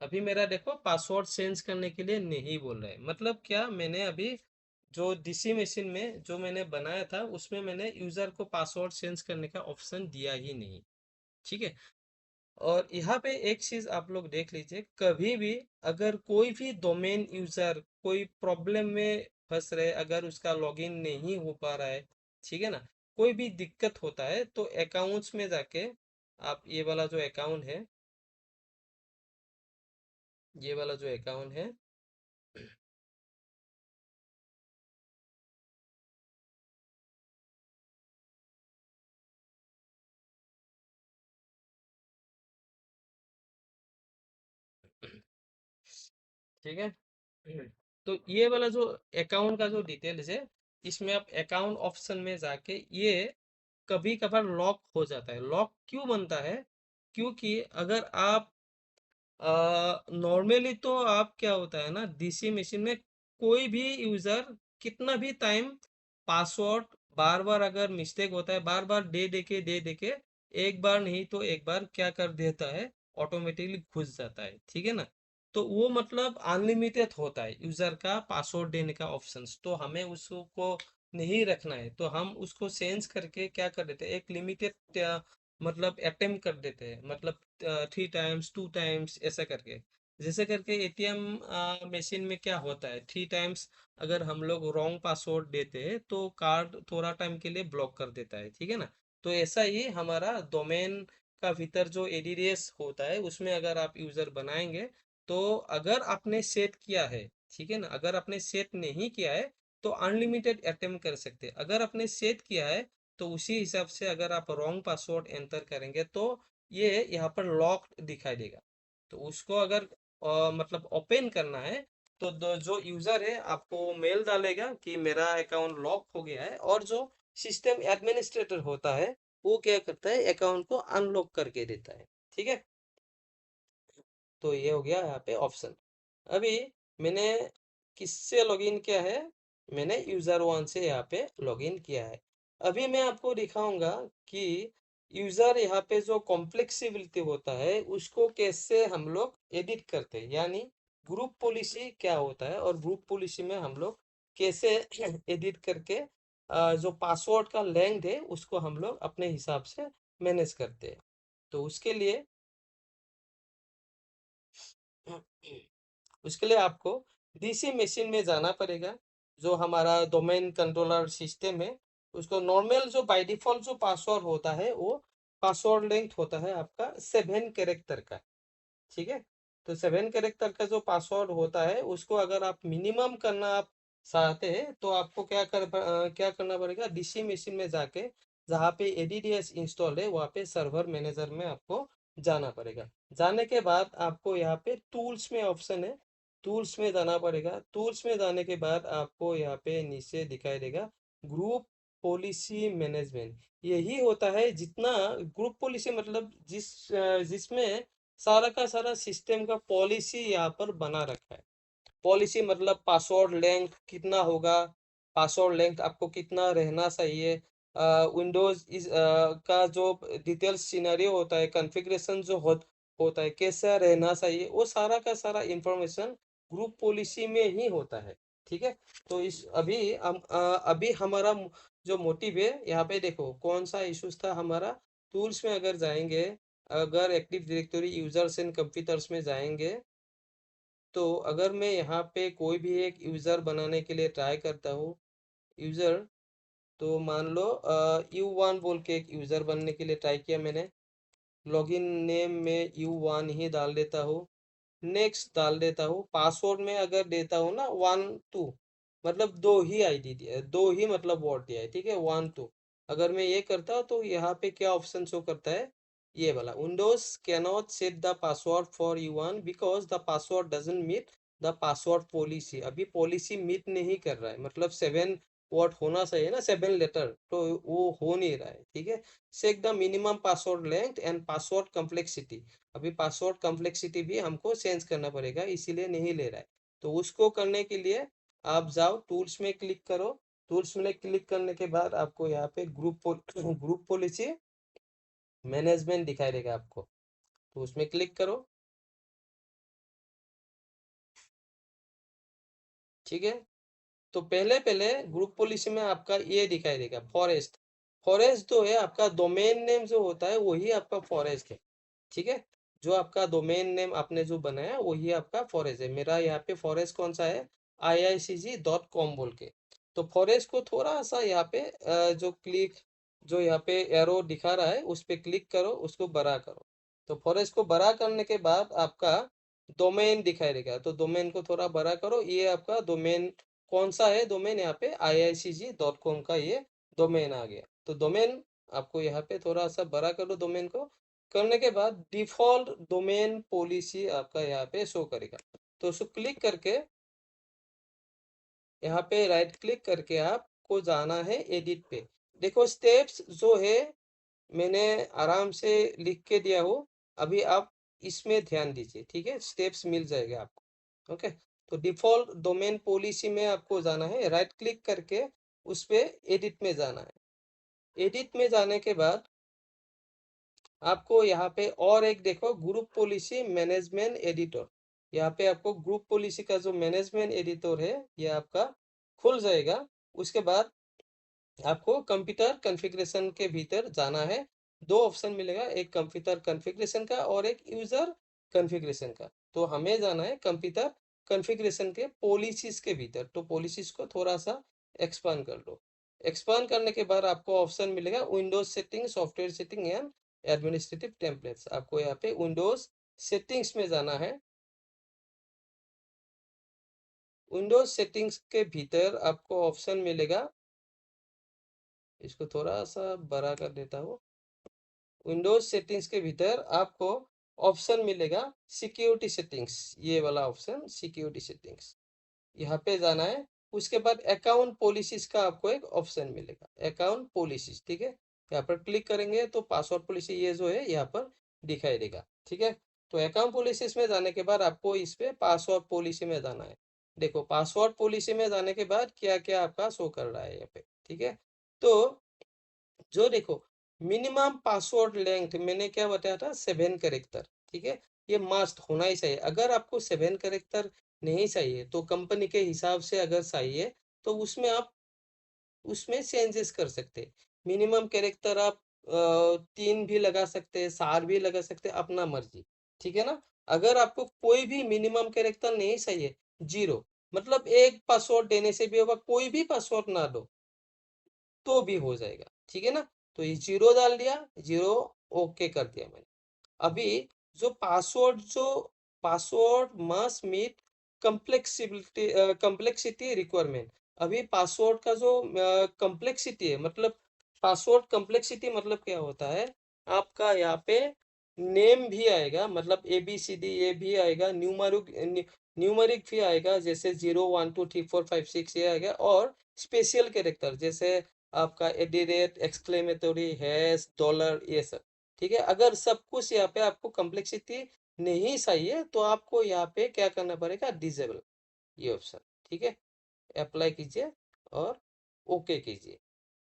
अभी मेरा देखो पासवर्ड चेंज करने के लिए नहीं बोल रहा है, मतलब क्या, मैंने अभी जो डीसी मशीन में जो मैंने बनाया था उसमें मैंने यूजर को पासवर्ड चेंज करने का ऑप्शन दिया ही नहीं। ठीक है। और यहाँ पे एक चीज आप लोग देख लीजिए, कभी भी अगर कोई भी डोमेन यूजर कोई प्रॉब्लम में फंस रहे, अगर उसका लॉगिन नहीं हो पा रहा है, ठीक है ना, कोई भी दिक्कत होता है, तो अकाउंट्स में जाके आप ये वाला जो अकाउंट है, ये वाला जो अकाउंट है, ठीक है। तो ये वाला जो अकाउंट का जो डिटेल्स है, इसमें आप अकाउंट ऑप्शन में जाके, ये कभी कभार लॉक हो जाता है। लॉक क्यों बनता है, क्योंकि अगर आप नॉर्मली तो आप क्या होता है ना, डीसी मशीन में कोई भी यूजर कितना भी टाइम पासवर्ड बार बार अगर मिस्टेक होता है, बार बार दे दे के एक बार नहीं तो एक बार क्या कर देता है, ऑटोमेटिकली घुस जाता है, ठीक है ना। तो वो मतलब अनलिमिटेड होता है यूजर का पासवर्ड देने का ऑप्शंस, तो हमें उसको नहीं रखना है, तो हम उसको सेंस करके क्या कर देते हैं, एक लिमिटेड मतलब अटेम्प्ट कर देते हैं, मतलब 3 टाइम्स 2 टाइम्स ऐसा करके। जैसे करके एटीएम मशीन में क्या होता है, 3 टाइम्स अगर हम लोग रॉन्ग पासवर्ड देते हैं तो कार्ड थोड़ा टाइम के लिए ब्लॉक कर देता है, ठीक है ना। तो ऐसा ही हमारा डोमेन का भीतर जो एडीडीएस होता है उसमें अगर आप यूजर बनाएंगे, तो अगर आपने सेट किया है, ठीक है ना, अगर आपने सेट नहीं किया है तो अनलिमिटेड अटेम्प्ट कर सकते हैं। अगर आपने सेट किया है तो उसी हिसाब से अगर आप रॉन्ग पासवर्ड एंटर करेंगे तो ये यहाँ पर लॉक्ड दिखाई देगा। तो उसको अगर मतलब ओपन करना है तो जो यूजर है आपको मेल डालेगा कि मेरा अकाउंट लॉक हो गया है, और जो सिस्टम एडमिनिस्ट्रेटर होता है वो क्या करता है, अकाउंट को अनलॉक करके देता है, ठीक है। तो ये हो गया यहाँ पे ऑप्शन। अभी मैंने किससे लॉगिन किया है, मैंने यूजर वन से यहाँ पे लॉगिन किया है। अभी मैं आपको दिखाऊंगा कि यूजर यहाँ पे जो कॉम्प्लेक्सिबिलिटी होता है उसको कैसे हम लोग एडिट करते हैं, यानी ग्रुप पॉलिसी क्या होता है और ग्रुप पॉलिसी में हम लोग कैसे एडिट करके जो पासवर्ड का लेंथ है उसको हम लोग अपने हिसाब से मैनेज करते हैं। तो उसके लिए आपको डीसी मशीन में जाना पड़ेगा, जो हमारा डोमेन कंट्रोलर सिस्टम है। उसको नॉर्मल जो बाय डिफॉल्ट जो पासवर्ड होता है वो पासवर्ड लेंथ होता है आपका 7 कैरेक्टर का, ठीक है। तो 7 कैरेक्टर का जो पासवर्ड होता है उसको अगर आप मिनिमम करना आप चाहते हैं तो आपको क्या करना पड़ेगा, डीसी मशीन में जाके जहाँ पे एडीडीएस इंस्टॉल है वहाँ पे सर्वर मैनेजर में आपको जाना पड़ेगा। जाने के बाद आपको यहाँ पे टूल्स में ऑप्शन है, टूल्स में जाना पड़ेगा। टूल्स में जाने के बाद आपको यहाँ पे नीचे दिखाई देगा ग्रुप पॉलिसी मैनेजमेंट। यही होता है जितना ग्रुप पॉलिसी मतलब जिसमें सारा का सारा सिस्टम का पॉलिसी यहाँ पर बना रखा है। पॉलिसी मतलब पासवर्ड लेंथ कितना होगा, पासवर्ड लेंथ आपको कितना रहना चाहिए, विंडोज इस का जो डिटेल्स सिनेरियो होता है, कॉन्फ़िगरेशन जो होता है कैसा रहना चाहिए, वो सारा का सारा इंफॉर्मेशन ग्रुप पॉलिसी में ही होता है, ठीक है। तो इस अभी हमारा जो मोटिव है यहाँ पे देखो कौन सा इश्यूज था हमारा। टूल्स में अगर जाएंगे, अगर active directory users and computers में जाएंगे, तो अगर मैं यहाँ पे कोई भी एक यूज़र बनाने के लिए ट्राई करता हूँ, यूज़र, तो मान लो U1 बोल के एक यूज़र बनने के लिए ट्राई किया मैंने। लॉगिन नेम में U1 ही डाल देता हूँ, नेक्स्ट डाल देता हूँ। पासवर्ड में अगर देता हूँ ना 1 2, मतलब दो ही आईडी दिया है, दो ही मतलब वर्ड दिया है, ठीक है, 1 2। अगर मैं ये करता हूँ तो यहाँ पे क्या ऑप्शन शो करता है, ये वाला Windows cannot set the password for U1 because the password doesn't meet the password policy. अभी पॉलिसी मीट नहीं कर रहा है, मतलब 7 वर्ड होना चाहिए ना, 7 लेटर, तो वो हो नहीं रहा है, ठीक है। Check the minimum password length and password complexity. अभी पासवर्ड कम्प्लेक्सिटी भी हमको चेंज करना पड़ेगा, इसीलिए नहीं ले रहा है। तो उसको करने के लिए आप जाओ टूल्स में क्लिक करो। टूल्स में क्लिक करने के बाद आपको यहाँ पे ग्रुप पॉलिसी मैनेजमेंट दिखाई देगा आपको, तो उसमें क्लिक करो, ठीक है। तो पहले पहले ग्रुप पॉलिसी में आपका ये दिखाई देगा फॉरेस्ट। फॉरेस्ट जो है आपका डोमेन नेम जो होता है वही आपका फॉरेस्ट है, ठीक है। जो आपका डोमेन नेम आपने जो बनाया वही आपका फॉरेस्ट है। मेरा यहाँ पे फॉरेस्ट कौन सा है, iicg.com बोल के। तो फॉरेस्ट को थोड़ा सा यहाँ पे जो यहाँ पे एरो दिखा रहा है उस पे क्लिक करो, उसको बड़ा करो। तो फॉरेस्ट को बड़ा करने के बाद आपका डोमेन दिखाई देगा, तो डोमेन को थोड़ा बड़ा करो। ये आपका डोमेन कौन सा है, डोमेन यहाँ पे iicg.com का ये डोमेन आ गया। तो डोमेन आपको यहाँ पे थोड़ा सा बड़ा करो, डोमेन को करने के बाद डिफॉल्ट डोमेन पॉलिसी आपका यहाँ पे शो करेगा। तो उसको क्लिक करके यहाँ पे राइट क्लिक करके आपको जाना है एडिट पे। देखो स्टेप्स जो है मैंने आराम से लिख के दिया हो, अभी आप इसमें ध्यान दीजिए, ठीक है, स्टेप्स मिल जाएगा आपको, ओके। तो डिफॉल्ट डोमेन पॉलिसी में आपको जाना है, राइट क्लिक करके उस पे एडिट में जाना है। एडिट में जाने के बाद आपको यहाँ पे और एक देखो ग्रुप पॉलिसी मैनेजमेंट एडिटर। यहाँ पे आपको ग्रुप पॉलिसी का जो मैनेजमेंट एडिटर है ये आपका खुल जाएगा। उसके बाद आपको कंप्यूटर कॉन्फ़िगरेशन के भीतर जाना है। दो ऑप्शन मिलेगा, एक कंप्यूटर कॉन्फ़िगरेशन का और एक यूजर कॉन्फ़िगरेशन का। तो हमें जाना है कंप्यूटर कॉन्फ़िगरेशन के पॉलिसीज के भीतर। तो पॉलिसीज को थोड़ा सा एक्सपांड कर लो। एक्सपांड करने के बाद आपको ऑप्शन मिलेगा Windows setting, software setting and administrative templates. आपको यहाँ पे विंडोज सेटिंग्स में जाना है। विंडोज सेटिंग्स के भीतर आपको ऑप्शन मिलेगा, इसको थोड़ा सा बड़ा कर देता हूँ। विंडोज सेटिंग्स के भीतर आपको ऑप्शन मिलेगा सिक्योरिटी सेटिंग्स, ये वाला ऑप्शन सिक्योरिटी सेटिंग्स, यहाँ पे जाना है। उसके बाद अकाउंट पॉलिसीज का आपको एक ऑप्शन मिलेगा, अकाउंट पॉलिसीज, ठीक है। यहाँ पर क्लिक करेंगे तो पासवर्ड पॉलिसी ये जो है यहाँ पर दिखाई देगा, ठीक है। तो अकाउंट पॉलिसीज में जाने के बाद आपको इस पे पासवर्ड पॉलिसी में जाना है। देखो पासवर्ड पॉलिसी में जाने के बाद क्या क्या आपका शो कर रहा है यहाँ पे, ठीक है। तो जो देखो मिनिमम पासवर्ड लेंथ मैंने क्या बताया था, 7 कैरेक्टर, ठीक है। ये मस्ट होना ही चाहिए। अगर आपको 7 कैरेक्टर नहीं चाहिए तो कंपनी के हिसाब से अगर चाहिए तो उसमें आप उसमें चेंजेस कर सकते हैं। मिनिमम कैरेक्टर आप 3 भी लगा सकते हैं, 4 भी लगा सकते हैं, अपना मर्जी, ठीक है ना। अगर आपको कोई भी मिनिमम कैरेक्टर नहीं चाहिए, जीरो, मतलब एक पासवर्ड देने से भी होगा, कोई भी पासवर्ड ना दो तो भी हो जाएगा, ठीक है ना। तो ये जीरो डाल दिया, जीरो ओके कर दिया मैंने। अभी जो password must meet complexity requirement. अभी पासवर्ड का जो कम्प्लेक्सिटी है, मतलब पासवर्ड कम्प्लेक्सिटी मतलब क्या होता है, आपका यहाँ पे नेम भी आएगा, मतलब ABCD ये भी आएगा, न्यूमरिक भी आएगा, जैसे 0 1 2 3 4 5 6 ये आएगा, और स्पेशल कैरेक्टर जैसे आपका एट एक्सक्लेमेटरी हैश डॉलर ये सब, ठीक है। अगर सब कुछ यहाँ पे आपको कम्प्लेक्सिटी नहीं चाहिए तो आपको यहाँ पे क्या करना पड़ेगा, डिसेबल ये ऑप्शन, ठीक है। अप्लाई कीजिए और ओके कीजिए।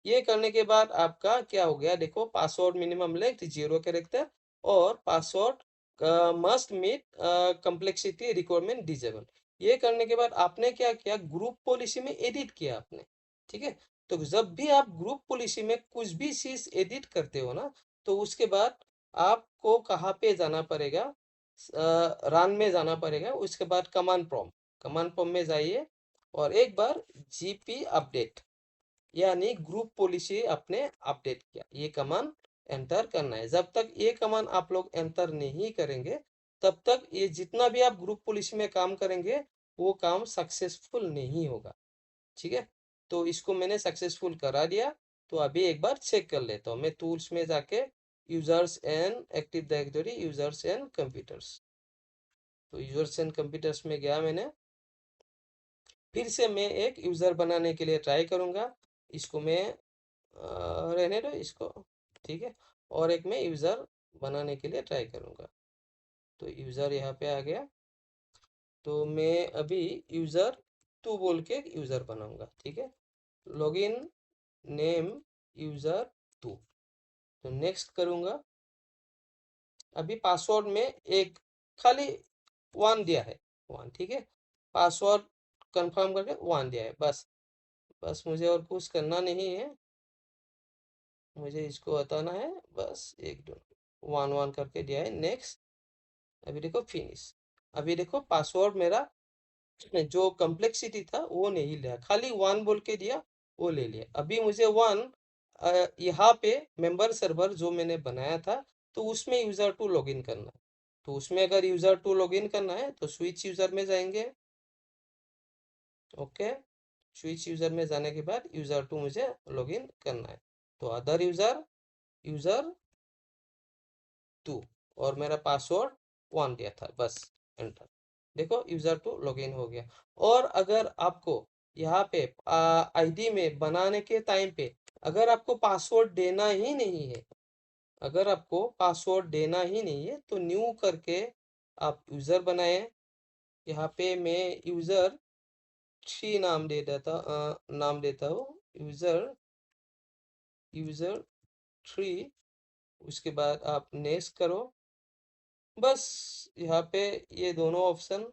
ये करने के बाद आपका क्या हो गया, देखो पासवर्ड मिनिमम लेंथ 0 कैरेक्टर और password must meet complexity requirement disable. ये करने के बाद आपने क्या किया, ग्रुप पॉलिसी में एडिट किया आपने, ठीक है। तो जब भी आप ग्रुप पॉलिसी में कुछ भी चीज एडिट करते हो ना, तो उसके बाद आपको कहाँ पे जाना पड़ेगा, रन में जाना पड़ेगा। उसके बाद कमांड प्रॉम्प्ट में जाइए और एक बार जीपी अपडेट यानी ग्रुप पॉलिसी आपने अपडेट किया, ये कमांड एंटर करना है। जब तक ये कमांड आप लोग एंटर नहीं करेंगे तब तक ये जितना भी आप ग्रुप पॉलिसी में काम करेंगे वो काम सक्सेसफुल नहीं होगा, ठीक है। तो इसको मैंने सक्सेसफुल करा दिया। तो अभी एक बार चेक कर लेता हूँ मैं टूल्स में जाके, users and active directory, users and computers. तो यूजर्स एंड कंप्यूटर्स में गया मैंने, फिर से मैं एक यूजर बनाने के लिए ट्राई करूंगा। इसको मैं रहने दो इसको, ठीक है। और एक मैं यूज़र बनाने के लिए ट्राई करूँगा। तो यूज़र यहाँ पे आ गया। तो मैं अभी यूज़र टू बोल के यूज़र बनाऊंगा, ठीक है। लॉगिन नेम यूज़र टू, तो नेक्स्ट करूँगा। अभी पासवर्ड में एक खाली 1 दिया है, 1, ठीक है। पासवर्ड कंफर्म करके 1 दिया है, बस बस मुझे और कुछ करना नहीं है। मुझे इसको हटाना है, बस एक दो 1 1 करके दिया है, नेक्स्ट। अभी देखो फिनिश। अभी देखो पासवर्ड मेरा जो कम्प्लेक्सिटी था वो नहीं लिया, खाली 1 बोल के दिया, वो ले लिया। अभी मुझे 1 यहाँ पे मेंबर सर्वर जो मैंने बनाया था तो उसमें यूजर टू लॉगिन करना है। तो उसमें अगर यूजर टू लॉगिन करना है तो स्विच यूजर में जाएंगे, ओके। स्विच यूजर में जाने के बाद यूजर टू मुझे लॉगिन करना है। तो अदर यूजर, यूजर टू, और मेरा पासवर्ड 1 दिया था, बस एंटर। देखो यूजर टू लॉगिन हो गया। और अगर आपको यहाँ पे आईडी में बनाने के टाइम पे अगर आपको पासवर्ड देना ही नहीं है, अगर आपको पासवर्ड देना ही नहीं है तो न्यू करके आप यूजर बनाए। यहाँ पे मैं यूजर 3 नाम दे देता हूँ, यूजर 3, उसके बाद आप नेक्स्ट करो। बस यहाँ पे ये दोनों ऑप्शन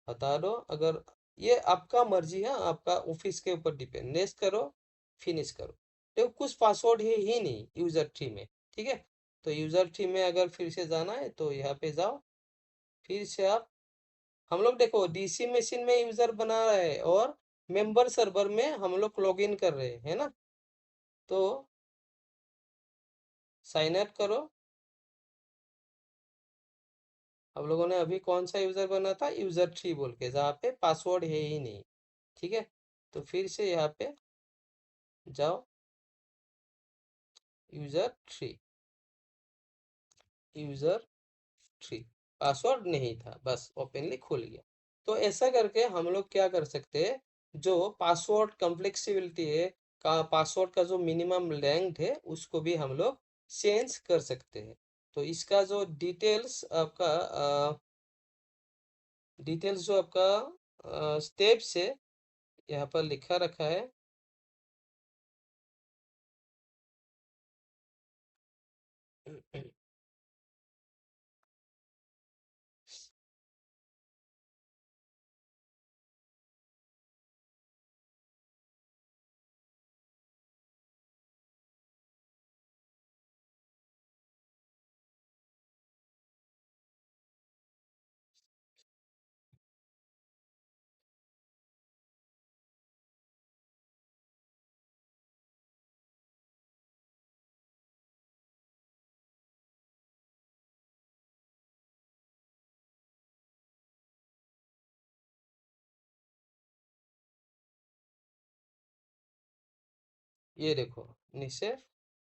हटा दो। अगर ये आपका मर्जी है, आपका ऑफिस के ऊपर डिपेंड। नेक्स्ट करो, फिनिश करो। तो कुछ पासवर्ड है ही नहीं यूजर थ्री में, ठीक है। तो यूजर थ्री में अगर फिर से जाना है तो यहाँ पे जाओ। फिर से आप, हम लोग देखो डीसी मशीन में यूजर बना रहे हैं और मेंबर सर्वर में हम लोग लॉग इन कर रहे हैं, है ना। तो साइन अप करो। हम लोगों ने अभी कौन सा यूजर बना था, यूजर थ्री बोल के, जहाँ पे पासवर्ड है ही नहीं, ठीक है। तो फिर से यहाँ पे जाओ, user three, user three, password नहीं था, बस ओपनली खुल गया। तो ऐसा करके हम लोग क्या कर सकते हैं, जो पासवर्ड कॉम्प्लेक्सिबिलिटी है का, पासवर्ड का जो मिनिमम लेंथ है उसको भी हम लोग चेंज कर सकते हैं। तो इसका जो डिटेल्स आपका डिटेल्स जो आपका स्टेप्स है यहाँ पर लिखा रखा है। ये देखो नीचे,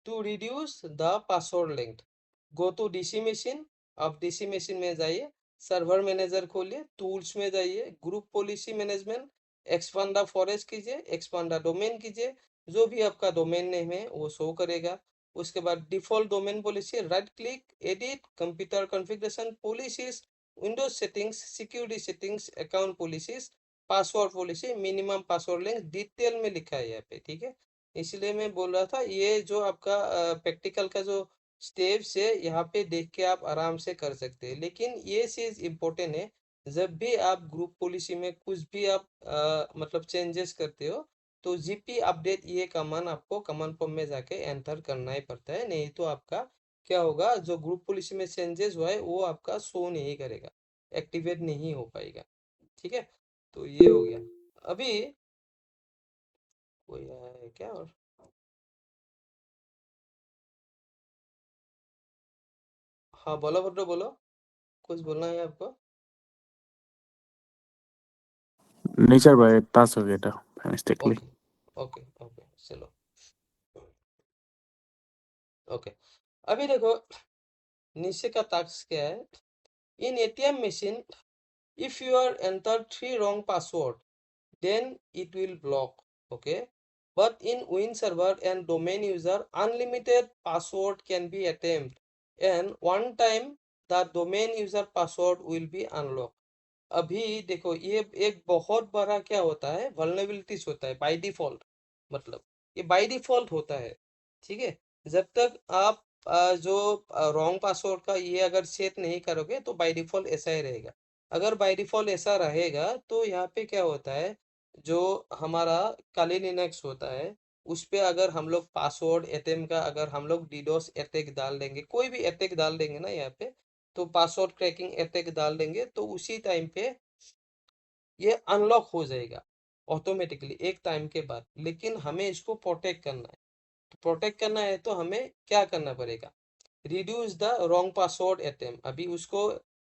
to reduce the password length, go to DC machine. आप डीसी मशीन में जाइए, सर्वर मैनेजर खोलिए, टूल्स में जाइए, group policy management, expand the forest कीजिए, एक्सपांड द डोमेन कीजिए। जो भी आपका डोमेन नेम है वो शो करेगा। उसके बाद default domain policy, right click, edit, computer configuration policies, Windows settings, security settings, account policies, password policy, minimum password length detail में लिखा है यहाँ पे, ठीक है। इसलिए मैं बोल रहा था ये जो आपका प्रैक्टिकल का जो स्टेप्स है यहाँ पे देख के आप आराम से कर सकते हैं। लेकिन ये चीज इम्पोर्टेंट है, जब भी आप ग्रुप पॉलिसी में कुछ भी आप मतलब चेंजेस करते हो, तो जीपी अपडेट ये कमांड आपको कमांड प्रॉम्प्ट में जाके एंटर करना ही पड़ता है। नहीं तो आपका क्या होगा, जो ग्रुप पॉलिसी में चेंजेस हुआ है वो आपका शो नहीं करेगा, एक्टिवेट नहीं हो पाएगा, ठीक है। तो ये हो गया। अभी कोई आया है क्या? और हाँ बोलो भद्रो, बोलो, कुछ बोलना है आपको? नेचर भाई पास हो गया था मिस्टेकली। ओके, ओके, ओके, चलो, ओके। अभी देखो नीचे का टास्क क्या है। In ATM machine, if you are enter three wrong password, then it will block, okay. But in win server and domain user, unlimited password can be attempted and one time the domain user password will be unlocked। अभी देखो ये एक बहुत बड़ा क्या होता है, वल्नरेबिलिटीज होता है बाय डिफॉल्ट। मतलब ये बाय डिफॉल्ट होता है, ठीक है। जब तक आप जो रॉन्ग पासवर्ड का ये अगर सेट नहीं करोगे तो बाय डिफॉल्ट ऐसा ही रहेगा। अगर बाय डिफॉल्ट ऐसा रहेगा तो यहाँ पे क्या होता है, जो हमारा काली लिनक्स होता है उस पे अगर हम लोग पासवर्ड अटेम्प्ट का अगर हम लोग डीडोस अटैक डाल देंगे, कोई भी अटैक डाल देंगे ना यहाँ पे, तो पासवर्ड क्रैकिंग अटैक डाल देंगे तो उसी टाइम पे ये अनलॉक हो जाएगा ऑटोमेटिकली एक टाइम के बाद। लेकिन हमें इसको प्रोटेक्ट करना है। तो प्रोटेक्ट करना है तो हमें क्या करना पड़ेगा, reduce the wrong password attempt. अभी उसको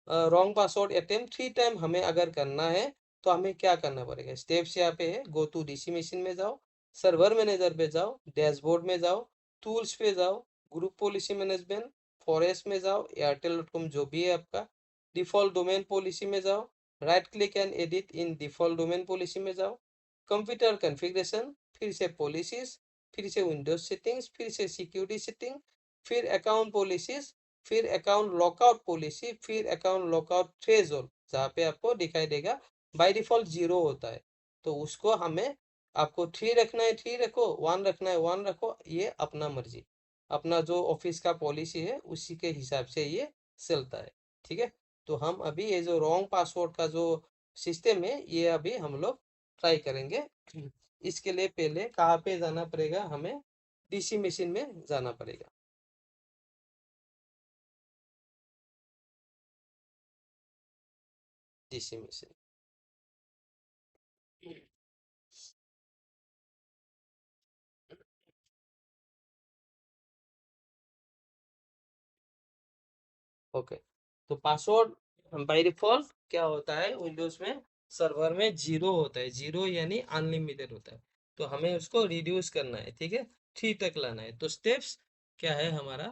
रॉन्ग पासवर्ड अटेम्प्ट 3 टाइम हमें अगर करना है तो हमें क्या करना पड़ेगा, स्टेप्स यहाँ पे है। गो टू डीसी मशीन में जाओ, सर्वर मैनेजर पे जाओ, डैशबोर्ड में जाओ, टूल्स पे जाओ, ग्रुप पॉलिसी मैनेजमेंट, फॉरेस्ट में जाओ, एयरटेल.com जो भी है आपका, डिफॉल्ट डोमेन पॉलिसी में जाओ, right click and edit in default domain policy में जाओ, कंप्यूटर कॉन्फ़िगरेशन, फिर से पॉलिसीज, फिर से विंडोज सेटिंग्स, फिर से सिक्योरिटी सेटिंग, फिर अकाउंट पॉलिसीज, फिर अकाउंट लॉकआउट पॉलिसी, फिर अकाउंट लॉकआउट थ्रेशोल्ड, जहाँ पे आपको दिखाई देगा बाय डिफॉल्ट 0 होता है, तो उसको हमें आपको थ्री रखना है थ्री रखो, वन रखना है वन रखो, ये अपना मर्जी, अपना जो ऑफिस का पॉलिसी है उसी के हिसाब से ये चलता है। ठीक है, तो हम अभी ये जो रॉन्ग पासवर्ड का जो सिस्टम है ये अभी हम लोग ट्राई करेंगे। इसके लिए पहले कहाँ पे जाना पड़ेगा, हमें डीसी मशीन में जाना पड़ेगा। DC machine. ओके, तो पासवर्ड बाय डिफॉल्ट क्या होता है विंडोज में, सर्वर में जीरो होता है, जीरो यानी अनलिमिटेड होता है। तो हमें उसको रिड्यूस करना है, ठीक है, थ्री तक लाना है। तो स्टेप्स क्या है हमारा,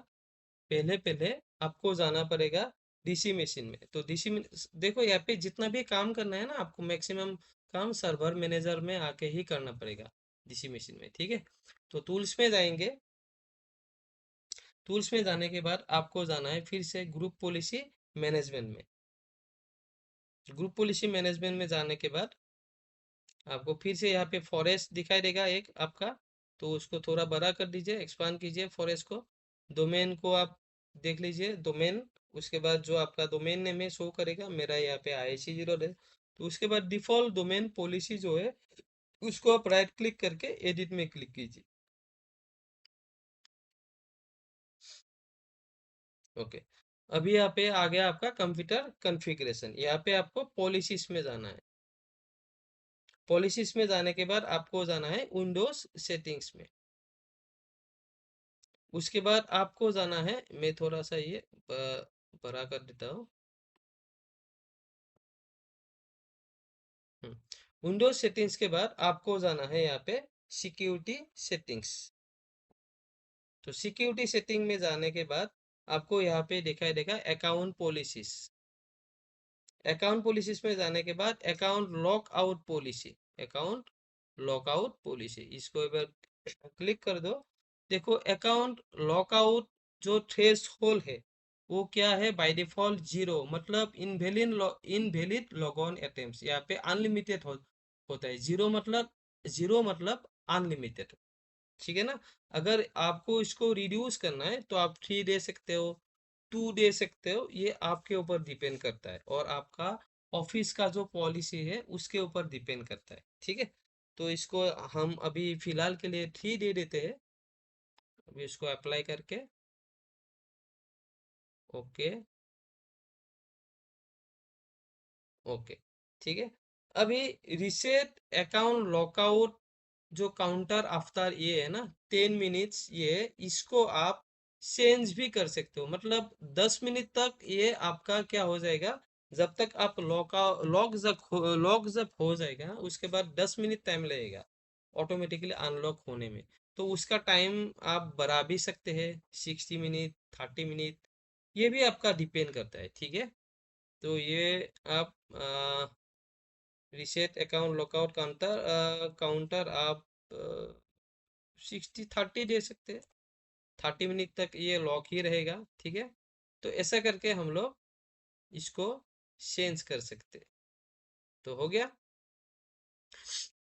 पहले पहले आपको जाना पड़ेगा डीसी मशीन में। तो डीसी में देखो यहाँ पे जितना भी काम करना है ना आपको, मैक्सिमम काम सर्वर मैनेजर में आके ही करना पड़ेगा डीसी मशीन में, ठीक है। तो टूल्स में जाएंगे, टूल्स में जाने के बाद आपको जाना है फिर से ग्रुप पॉलिसी मैनेजमेंट में। ग्रुप पॉलिसी मैनेजमेंट में जाने के बाद आपको फिर से यहाँ पे फॉरेस्ट दिखाई देगा एक आपका, तो उसको थोड़ा बड़ा कर दीजिए, एक्सपांड कीजिए फॉरेस्ट को। डोमेन को आप देख लीजिए, डोमेन, उसके बाद जो आपका डोमेन नेम है शो करेगा, मेरा यहाँ पे IIC 0 है। तो उसके बाद डिफॉल्ट डोमेन पॉलिसी जो है उसको आप राइट क्लिक करके एडिट में क्लिक कीजिए। ओके, अभी यहाँ पे आ गया आपका कंप्यूटर कॉन्फ़िगरेशन, यहाँ पे आपको पॉलिसीज में जाना है। पॉलिसीज में जाने के बाद आपको जाना है विंडोज सेटिंग्स में। उसके बाद आपको जाना है, मैं थोड़ा सा ये बड़ा कर देता हूँ। विंडोज सेटिंग्स के बाद आपको जाना है यहाँ पे सिक्योरिटी सेटिंग्स। तो सिक्योरिटी सेटिंग में जाने के बाद आपको यहाँ पे दिखाई देगा अकाउंट पॉलिसीज। अकाउंट पॉलिसीज में जाने के बाद account lock out policy, account lock out policy, इसको एक बार क्लिक कर दो। देखो अकाउंट लॉक आउट जो थ्रेश होल्ड है वो क्या है, बाय डिफॉल्ट जीरो, मतलब इनवैलिड लॉग ऑन अटेम्प्ट्स, यहाँ पे अनलिमिटेड होता है। जीरो मतलब अनलिमिटेड, ठीक है ना। अगर आपको इसको रिड्यूस करना है तो आप थ्री दे सकते हो, टू दे सकते हो, ये आपके ऊपर डिपेंड करता है, और आपका ऑफिस का जो पॉलिसी है उसके ऊपर डिपेंड करता है, ठीक है। तो इसको हम अभी फिलहाल के लिए थ्री दे देते हैं, अभी इसको अप्लाई करके। ओके, ओके, ठीक है। अभी रिसेट अकाउंट लॉकआउट जो काउंटर आफ्टर ये है ना 10 मिनट्स, ये इसको आप चेंज भी कर सकते हो, मतलब 10 मिनट तक ये आपका क्या हो जाएगा, जब तक आप लॉक जब हो जाएगा उसके बाद 10 मिनट टाइम लगेगा ऑटोमेटिकली अनलॉक होने में। तो उसका टाइम आप बढ़ा भी सकते हैं, 60 मिनट, 30 मिनट, ये भी आपका डिपेंड करता है, ठीक है। तो ये आप रिसेट अकाउंट लॉकआउट काउंटर आप 60-30 दे सकते हैं, 30 मिनट तक ये लॉक ही रहेगा, ठीक है। तो ऐसा करके हम लोग इसको चेंज कर सकते हैं। तो हो गया,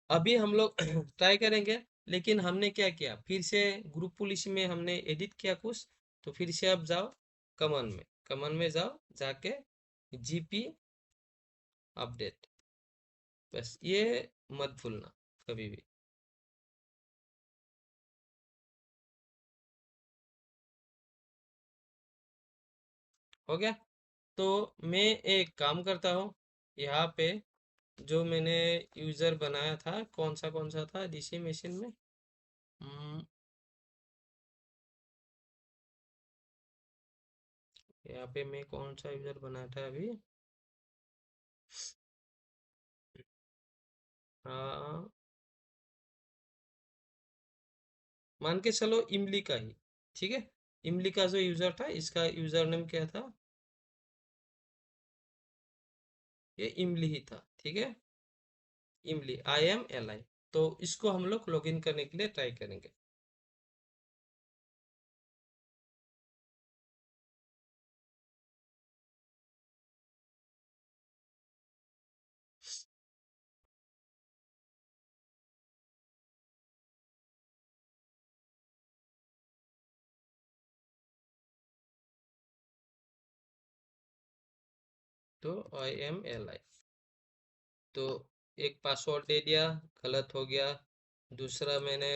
अभी हम लोग ट्राई करेंगे। लेकिन हमने क्या किया, फिर से ग्रुप पॉलिसी में हमने एडिट किया कुछ, तो फिर से आप जाओ कमान में, कमान में जाओ, जाके GP अपडेट, बस ये मत भूलना कभी भी। हो गया, तो मैं एक काम करता हूँ, यहाँ पे जो मैंने यूज़र बनाया था, कौन सा था डीसी मशीन में, हम्म, यहाँ पे मैं कौन सा यूज़र बनाया था अभी, हाँ, मान के चलो इमली का ही, ठीक है। इमली का जो यूज़र था इसका यूज़र नेम क्या था, ये इमली ही था, ठीक है। इमली, IMLI। तो इसको हम लोग लॉगिन करने के लिए ट्राई करेंगे। तो IMLI, तो एक पासवर्ड दे दिया, गलत हो गया। दूसरा मैंने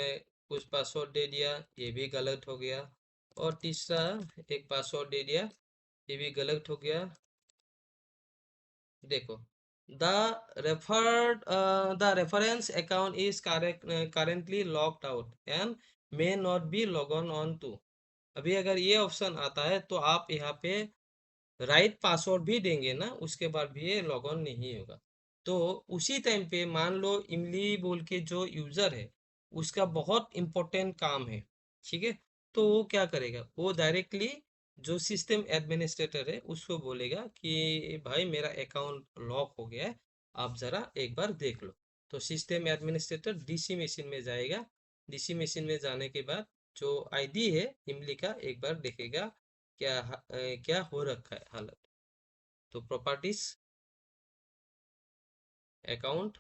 कुछ पासवर्ड दे दिया, ये भी गलत हो गया। और तीसरा एक पासवर्ड दे दिया, ये भी गलत हो गया। देखो, the the reference account is currently locked out and may not be log on to. अभी अगर ये ऑप्शन आता है तो आप यहाँ पे राइट पासवर्ड भी देंगे ना, उसके बाद भी ये लॉग ऑन नहीं होगा। तो उसी टाइम पे मान लो इमली बोल के जो यूजर है, उसका बहुत इंपॉर्टेंट काम है, ठीक है। तो वो क्या करेगा, वो डायरेक्टली जो सिस्टम एडमिनिस्ट्रेटर है उसको बोलेगा कि भाई मेरा अकाउंट लॉक हो गया है, आप जरा एक बार देख लो। तो सिस्टम एडमिनिस्ट्रेटर डीसी मशीन में जाएगा। डीसी मशीन में जाने के बाद जो आईडी है इमली का, एक बार देखेगा क्या हो रखा है हालत। तो प्रॉपर्टीज, अकाउंट,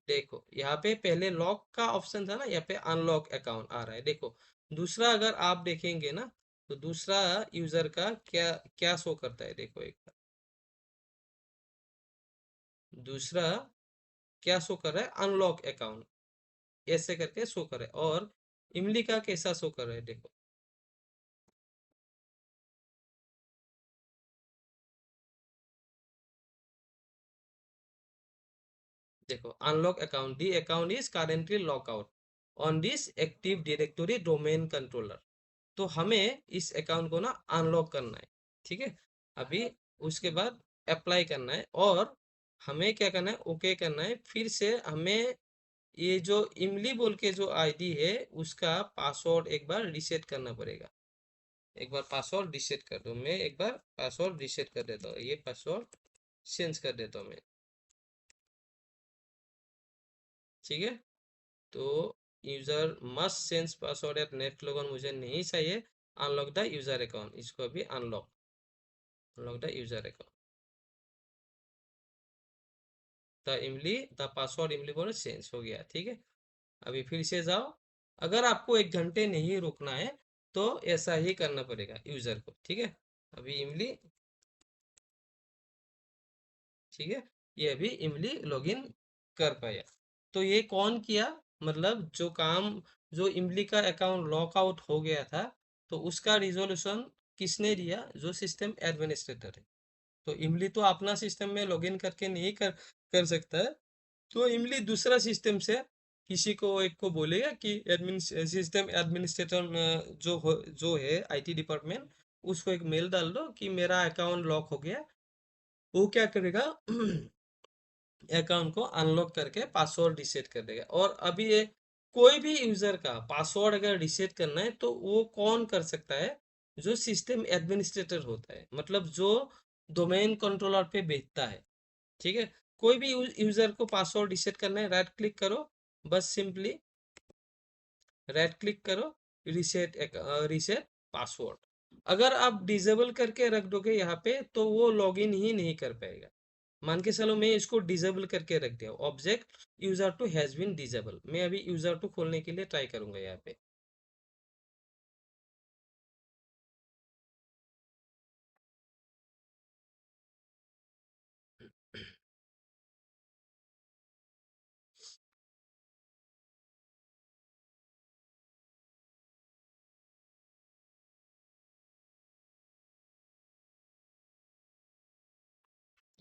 देखो यहाँ पे पहले लॉक का ऑप्शन था ना, यहाँ पे अनलॉक अकाउंट आ रहा है, देखो। दूसरा अगर आप देखेंगे ना, तो दूसरा यूजर का क्या क्या शो करता है, देखो एक बार। दूसरा क्या शो कर रहा है, अनलॉक अकाउंट ऐसे करके शो कर रहा है। और इमली का कैसा शो कर रहा है, देखो। देखो, unlock account, the account is currently lock out on this active directory domain controller. तो हमें इस अकाउंट को ना अनलॉक करना है, ठीक है। अभी उसके बाद अप्लाई करना है, और हमें क्या करना है, ओके करना है। फिर से हमें ये जो इमली बोल के जो आईडी है उसका पासवर्ड एक बार रिसेट करना पड़ेगा। एक बार पासवर्ड रिसेट कर दो, मैं एक बार पासवर्ड रिसेट कर देता हूँ, ये पासवर्ड चेंज कर देता हूँ मैं, ठीक है। तो user must change password at next login मुझे नहीं चाहिए। अनलॉक द यूजर अकाउंट, इसको अभी unlock, unlock the user account, the इमली, द पासवर्ड इमली बोले चेंज हो गया, ठीक है। अभी फिर से जाओ। अगर आपको 1 घंटे नहीं रुकना है तो ऐसा ही करना पड़ेगा यूजर को, ठीक है। अभी इमली, ठीक है, ये अभी इमली लॉगिन कर पाया। तो ये कौन किया, मतलब जो काम, जो इमली का अकाउंट लॉकआउट हो गया था, तो उसका रिजोल्यूशन किसने दिया, जो सिस्टम एडमिनिस्ट्रेटर है। तो इमली तो अपना सिस्टम में लॉगिन करके नहीं कर सकता है। तो इमली दूसरा सिस्टम से किसी को एक को बोलेगा कि एडमिन सिस्टम एडमिनिस्ट्रेटर जो है आईटी डिपार्टमेंट, उसको एक मेल डाल दो कि मेरा अकाउंट लॉक हो गया। वो क्या करेगा, अकाउंट को अनलॉक करके पासवर्ड रिसेट कर देगा। और अभी ये कोई भी यूजर का पासवर्ड अगर रिसेट करना है तो वो कौन कर सकता है, जो सिस्टम एडमिनिस्ट्रेटर होता है, मतलब जो डोमेन कंट्रोलर पे भेजता है, ठीक है। कोई भी यूजर को पासवर्ड रिसेट करना है, राइट क्लिक करो, बस सिंपली राइट क्लिक करो, रिसेट रिसेट पासवर्ड। अगर आप डिसेबल करके रख दोगे यहाँ पे तो वो लॉगिन ही नहीं कर पाएगा। मान के चलो मैं इसको डिसेबल करके रख दिया, object user two has been disable. मैं अभी यूजर टू खोलने के लिए ट्राई करूंगा यहाँ पे।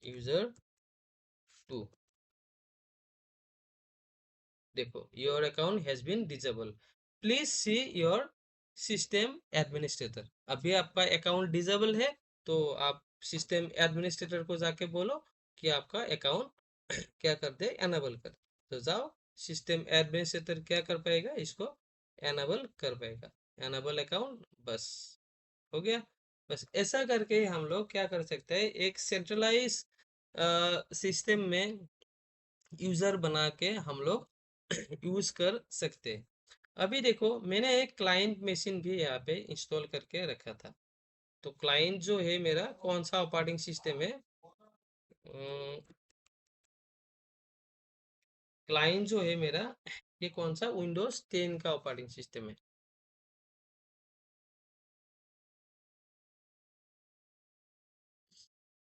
यूजर टू, देखो, your account has been disable, please see your system administrator. अभी आपका अकाउंट डिसेबल है, तो आप सिस्टम एडमिनिस्ट्रेटर को जाके बोलो कि आपका अकाउंट क्या कर दे, एनेबल कर। तो जाओ, सिस्टम एडमिनिस्ट्रेटर क्या कर पाएगा, इसको एनेबल कर पाएगा, एनेबल अकाउंट, बस हो गया। बस ऐसा करके हम लोग क्या कर सकते हैं, एक सेंट्रलाइज सिस्टम में यूजर बना के हम लोग यूज कर सकते हैं। अभी देखो, मैंने एक क्लाइंट मशीन भी यहाँ पे इंस्टॉल करके रखा था। तो क्लाइंट जो है मेरा कौन सा ऑपरेटिंग सिस्टम है, क्लाइंट जो है मेरा, ये कौन सा विंडोज 10 का ऑपरेटिंग सिस्टम है।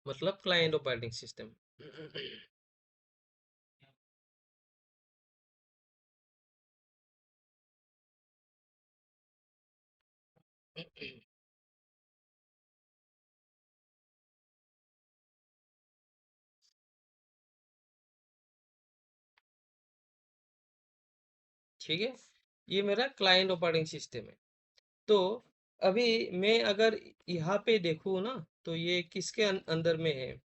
मतलब क्लाइंट ऑपरेटिंग सिस्टम। ठीक है, ये मेरा क्लाइंट ऑपरेटिंग सिस्टम है। तो अभी मैं अगर यहाँ पे देखूँ ना, तो ये किसके अंदर में है?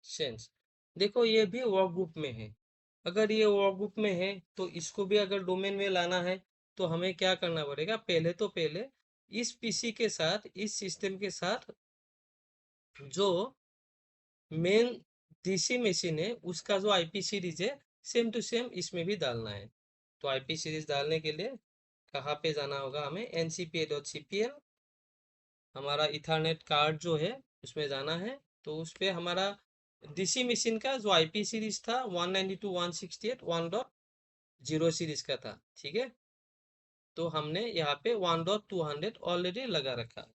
सेंस। देखो ये भी वर्क ग्रुप में है। अगर ये वर्क ग्रुप में है तो इसको भी अगर डोमेन में लाना है, तो हमें क्या करना पड़ेगा? पहले तो पहले इस पीसी के साथ, इस सिस्टम के साथ जो मेन डीसी मशीन है उसका जो आईपी सीरीज है, सेम टू सेम इसमें भी डालना है। तो आईपी सीरीज डालने के लिए कहाँ पे जाना होगा? हमें ncpa.cpl, हमारा इथरनेट कार्ड जो है उसमें जाना है। तो उस पे हमारा डीसी मशीन का जो आईपी सीरीज था 192.168.1.0 सीरीज का था, ठीक है। तो हमने यहाँ पे 1.200 ऑलरेडी लगा रखा,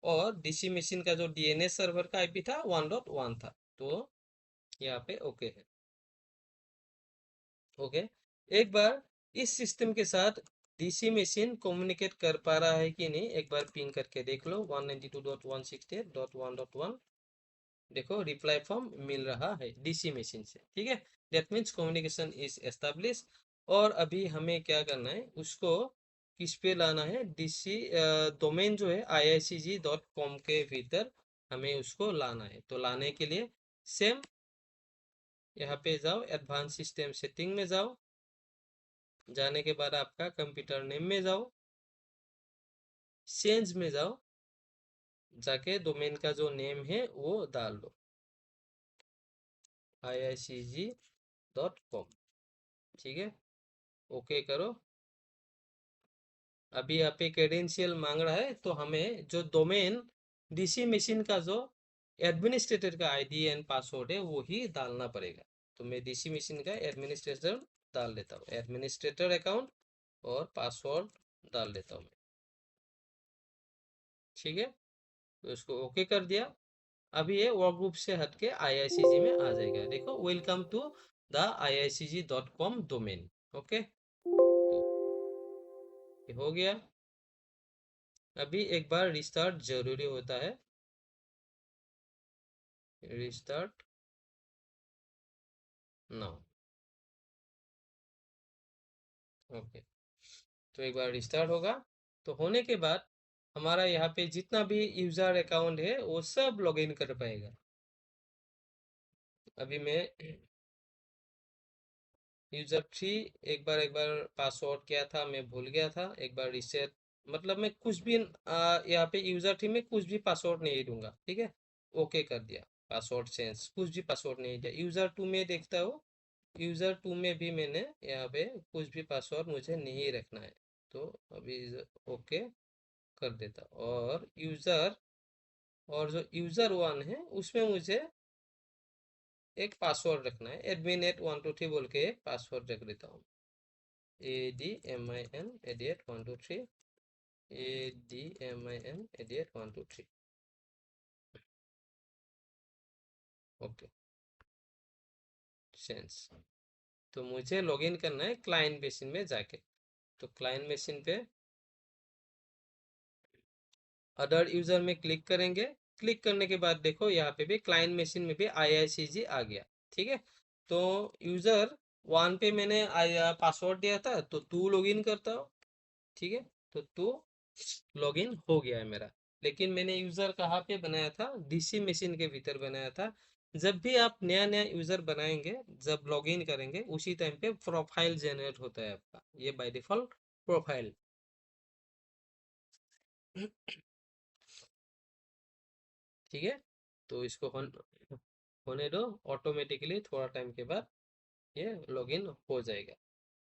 और डीसी मशीन का जो डीएनएस सर्वर का आईपी था 1.1 था। तो यहाँ पे ओके है। ओके, एक बार इस सिस्टम के साथ डीसी मशीन कम्युनिकेट कर पा रहा है कि नहीं, एक बार पिंग करके देख लो 192.168.1.1। देखो रिप्लाई फॉर्म मिल रहा है डीसी मशीन से, ठीक है। That means communication is establish. और अभी हमें क्या करना है? उसको किस पे लाना है? डीसी डोमेन जो है iicg.com के भीतर हमें उसको लाना है। तो लाने के लिए सेम यहाँ पे जाओ, एडवांस सिस्टम सेटिंग में जाओ। जाने के बाद आपका कंप्यूटर नेम में जाओ, चेंज में जाओ, जाके डोमेन का जो नेम है वो डाल दो, iicg.com, ठीक है। ओके करो। अभी यहाँ पे क्रेडेंशियल मांग रहा है, तो हमें जो डोमेन डीसी मशीन का जो एडमिनिस्ट्रेटर का आईडी एंड पासवर्ड है वो ही डालना पड़ेगा। तो मैं डीसी मशीन का एडमिनिस्ट्रेटर डाल देता हूँ, एडमिनिस्ट्रेटर अकाउंट, और पासवर्ड डाल देता हूँ मैं, ठीक है। तो इसको ओके कर दिया। अभी ये वर्क ग्रुप से हटके आईआईसीजी में आ जाएगा। देखो, welcome to the iicg.com domain. Okay, तो ये हो गया। अभी एक बार रिस्टार्ट जरूरी होता है, रिस्टार्ट नाउ। ओके, तो एक बार रिस्टार्ट होगा। तो होने के बाद हमारा यहाँ पे जितना भी यूजर अकाउंट है वो सब लॉगिन कर पाएगा। अभी मैं यूजर थ्री, एक बार पासवर्ड क्या था मैं भूल गया था, एक बार रिसेट, मतलब मैं कुछ भी यहाँ पे यूजर थ्री में कुछ भी पासवर्ड नहीं दूंगा, ठीक है। ओके कर दिया, पासवर्ड चेंज, कुछ भी पासवर्ड नहीं दिया। यूजर टू में देखता हूँ, यूजर टू में भी मैंने यहाँ पे कुछ भी पासवर्ड मुझे नहीं रखना है। तो अभी ओके कर देता, और जो यूजर वन है उसमें मुझे एक पासवर्ड रखना है, admin@123 बोल के एक पासवर्ड रख देता हूँ। admin@123, admin@123। Okay, sense. तो मुझे लॉगिन करना है क्लाइंट मशीन में जाके। तो क्लाइंट मशीन पे अदर यूजर में क्लिक करेंगे। क्लिक करने के बाद देखो यहाँ पे भी क्लाइंट मशीन में भी आईआईसीजी आ गया, ठीक है। तो यूजर वन पे मैंने पासवर्ड दिया था, तो तू लॉगिन करता हो, ठीक है। तो तू लॉगिन हो गया है मेरा। लेकिन मैंने यूजर कहाँ पे बनाया था? डीसी मशीन के भीतर बनाया था। जब भी आप नया नया यूजर बनाएंगे, जब लॉगिन करेंगे उसी टाइम पे प्रोफाइल जनरेट होता है आपका, ये बाय डिफॉल्ट प्रोफाइल। ठीक है, तो इसको होने दो, ऑटोमेटिकली थोड़ा टाइम के बाद ये लॉगिन हो जाएगा।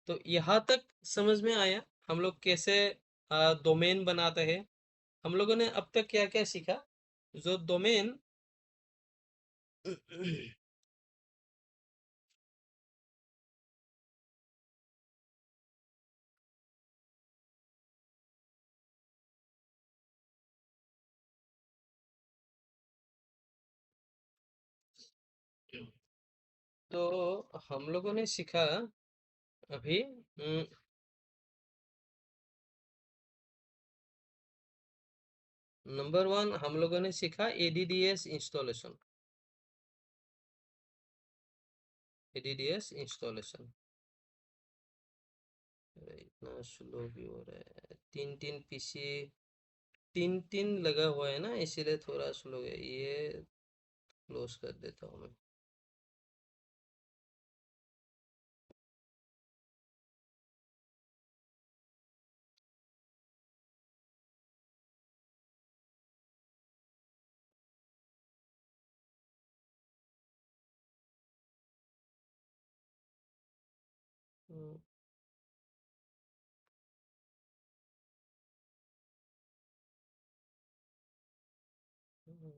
तो यहाँ तक समझ में आया? हम लोग कैसे डोमेन बनाते हैं। हम लोगों ने अब तक क्या क्या सीखा। जो डोमेन तो हम लोगों ने सीखा अभी। नंबर वन हम लोगों ने सीखा एडीडीएस इंस्टॉलेशन। ADDS installation. इतना स्लो भी हो रहा है, तीन तीन पीसी, तीन तीन लगा हुआ है ना, इसीलिए थोड़ा स्लो है ये। क्लोज कर देता हूँ मैं। हम्म, हम्म।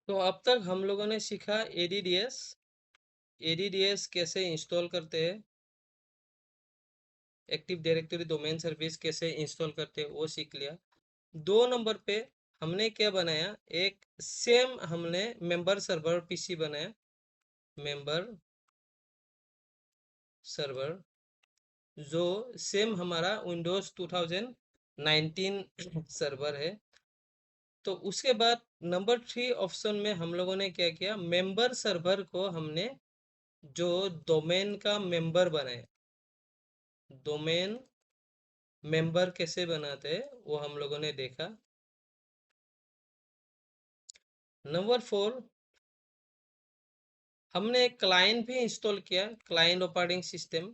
तो अब तक हम लोगों ने सीखा एडीडीएस। एडीडीएस कैसे इंस्टॉल करते हैं, एक्टिव डायरेक्टरी डोमेन सर्विस कैसे इंस्टॉल करते हैं वो सीख लिया। दो नंबर पे हमने क्या बनाया, एक सेम हमने मेंबर सर्वर पीसी बनाया। मेंबर सर्वर जो सेम हमारा विंडोज 2019 सर्वर है। तो उसके बाद नंबर थ्री ऑप्शन में हम लोगों ने क्या किया, मेंबर सर्वर को हमने जो डोमेन का मेंबर बनाया। डोमेन मेंबर कैसे बनाते हैं वो हम लोगों ने देखा। नंबर फोर हमने एक क्लाइंट भी इंस्टॉल किया, client operating system,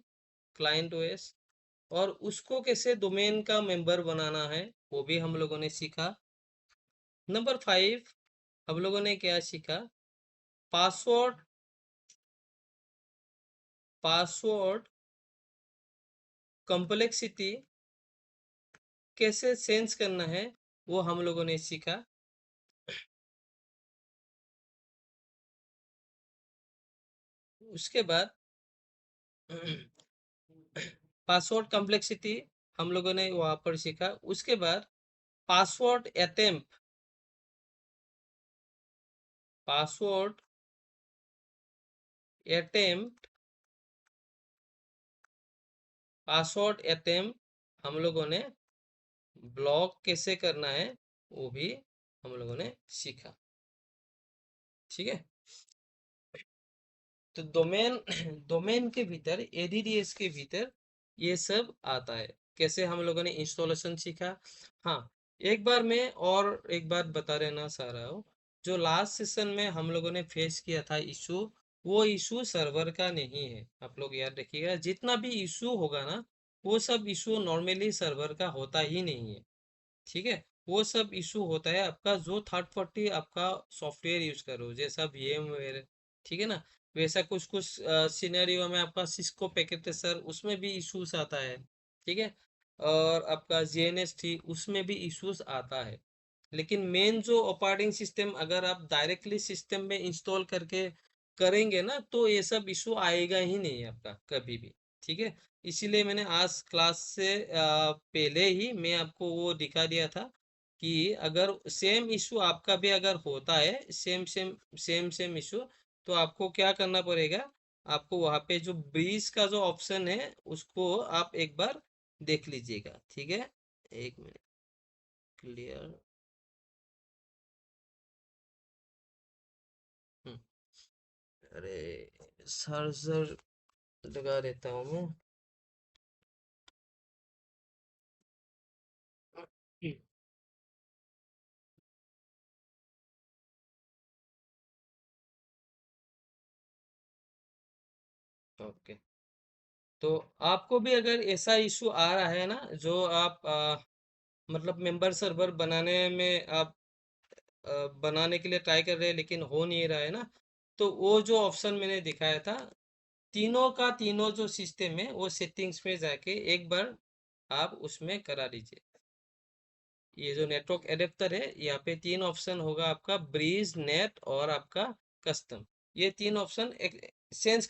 client OS, और उसको कैसे डोमेन का मेंबर बनाना है वो भी हम लोगों ने सीखा। नंबर फाइव हम लोगों ने क्या सीखा, पासवर्ड, पासवर्ड कॉम्प्लेक्सिटी कैसे सेंस करना है वो हम लोगों ने सीखा। उसके बाद पासवर्ड कॉम्प्लेक्सिटी हम लोगों ने वहां पर सीखा। उसके बाद password attempt, password attempt, password attempt हम लोगों ने ब्लॉक कैसे करना है वो भी हम लोगों ने सीखा। ठीक है। तो डोमेन डोमेन के भीतर, एडीडीएस के भीतर ये सब आता है। कैसे हम लोगों ने इंस्टॉलेशन सीखा। हाँ, एक बार मैं और एक बात बता रहना चाह रहा हूँ। जो लास्ट सेशन में हम लोगों ने फेस किया था इशू, वो इशू सर्वर का नहीं है। आप लोग याद रखिएगा, जितना भी इशू होगा ना, वो सब इशू नॉर्मली सर्वर का होता ही नहीं है। ठीक है। वो सब इशू होता है आपका जो थर्ड पार्टी आपका सॉफ्टवेयर यूज करो, जैसा VMware। ठीक है ना। वैसा कुछ कुछ सिनेरियो में आपका सिस्को पैकेट है सर, उसमें भी इश्यूज आता है। ठीक है। और आपका JNS थी, उसमें भी इश्यूज आता है। लेकिन मेन जो ऑपरेटिंग सिस्टम अगर आप डायरेक्टली सिस्टम में इंस्टॉल करके करेंगे ना, तो ये सब इशू आएगा ही नहीं आपका कभी भी। ठीक है। इसीलिए मैंने आज क्लास से पहले ही मैं आपको वो दिखा दिया था कि अगर सेम इशू आपका भी अगर होता है, same same same same issue, तो आपको क्या करना पड़ेगा। आपको वहां पे जो ब्रीज का जो ऑप्शन है उसको आप एक बार देख लीजिएगा। ठीक है। एक मिनट। क्लियर। अरे चार्जर लगा देता हूँ मैं। ओके। तो आपको भी अगर ऐसा इशू आ रहा है ना, जो आप मतलब मेंबर सर्वर बनाने में आप बनाने के लिए ट्राई कर रहे हैं लेकिन हो नहीं रहा है ना, तो वो जो ऑप्शन मैंने दिखाया था, तीनों का तीनों जो सिस्टम है वो सेटिंग्स में जाके एक बार आप उसमें करा लीजिए। ये जो नेटवर्क एडेप्टर है, यहाँ पे तीन ऑप्शन होगा आपका, ब्रीज, नेट और आपका कस्टम। ये तीन ऑप्शन एक सेंस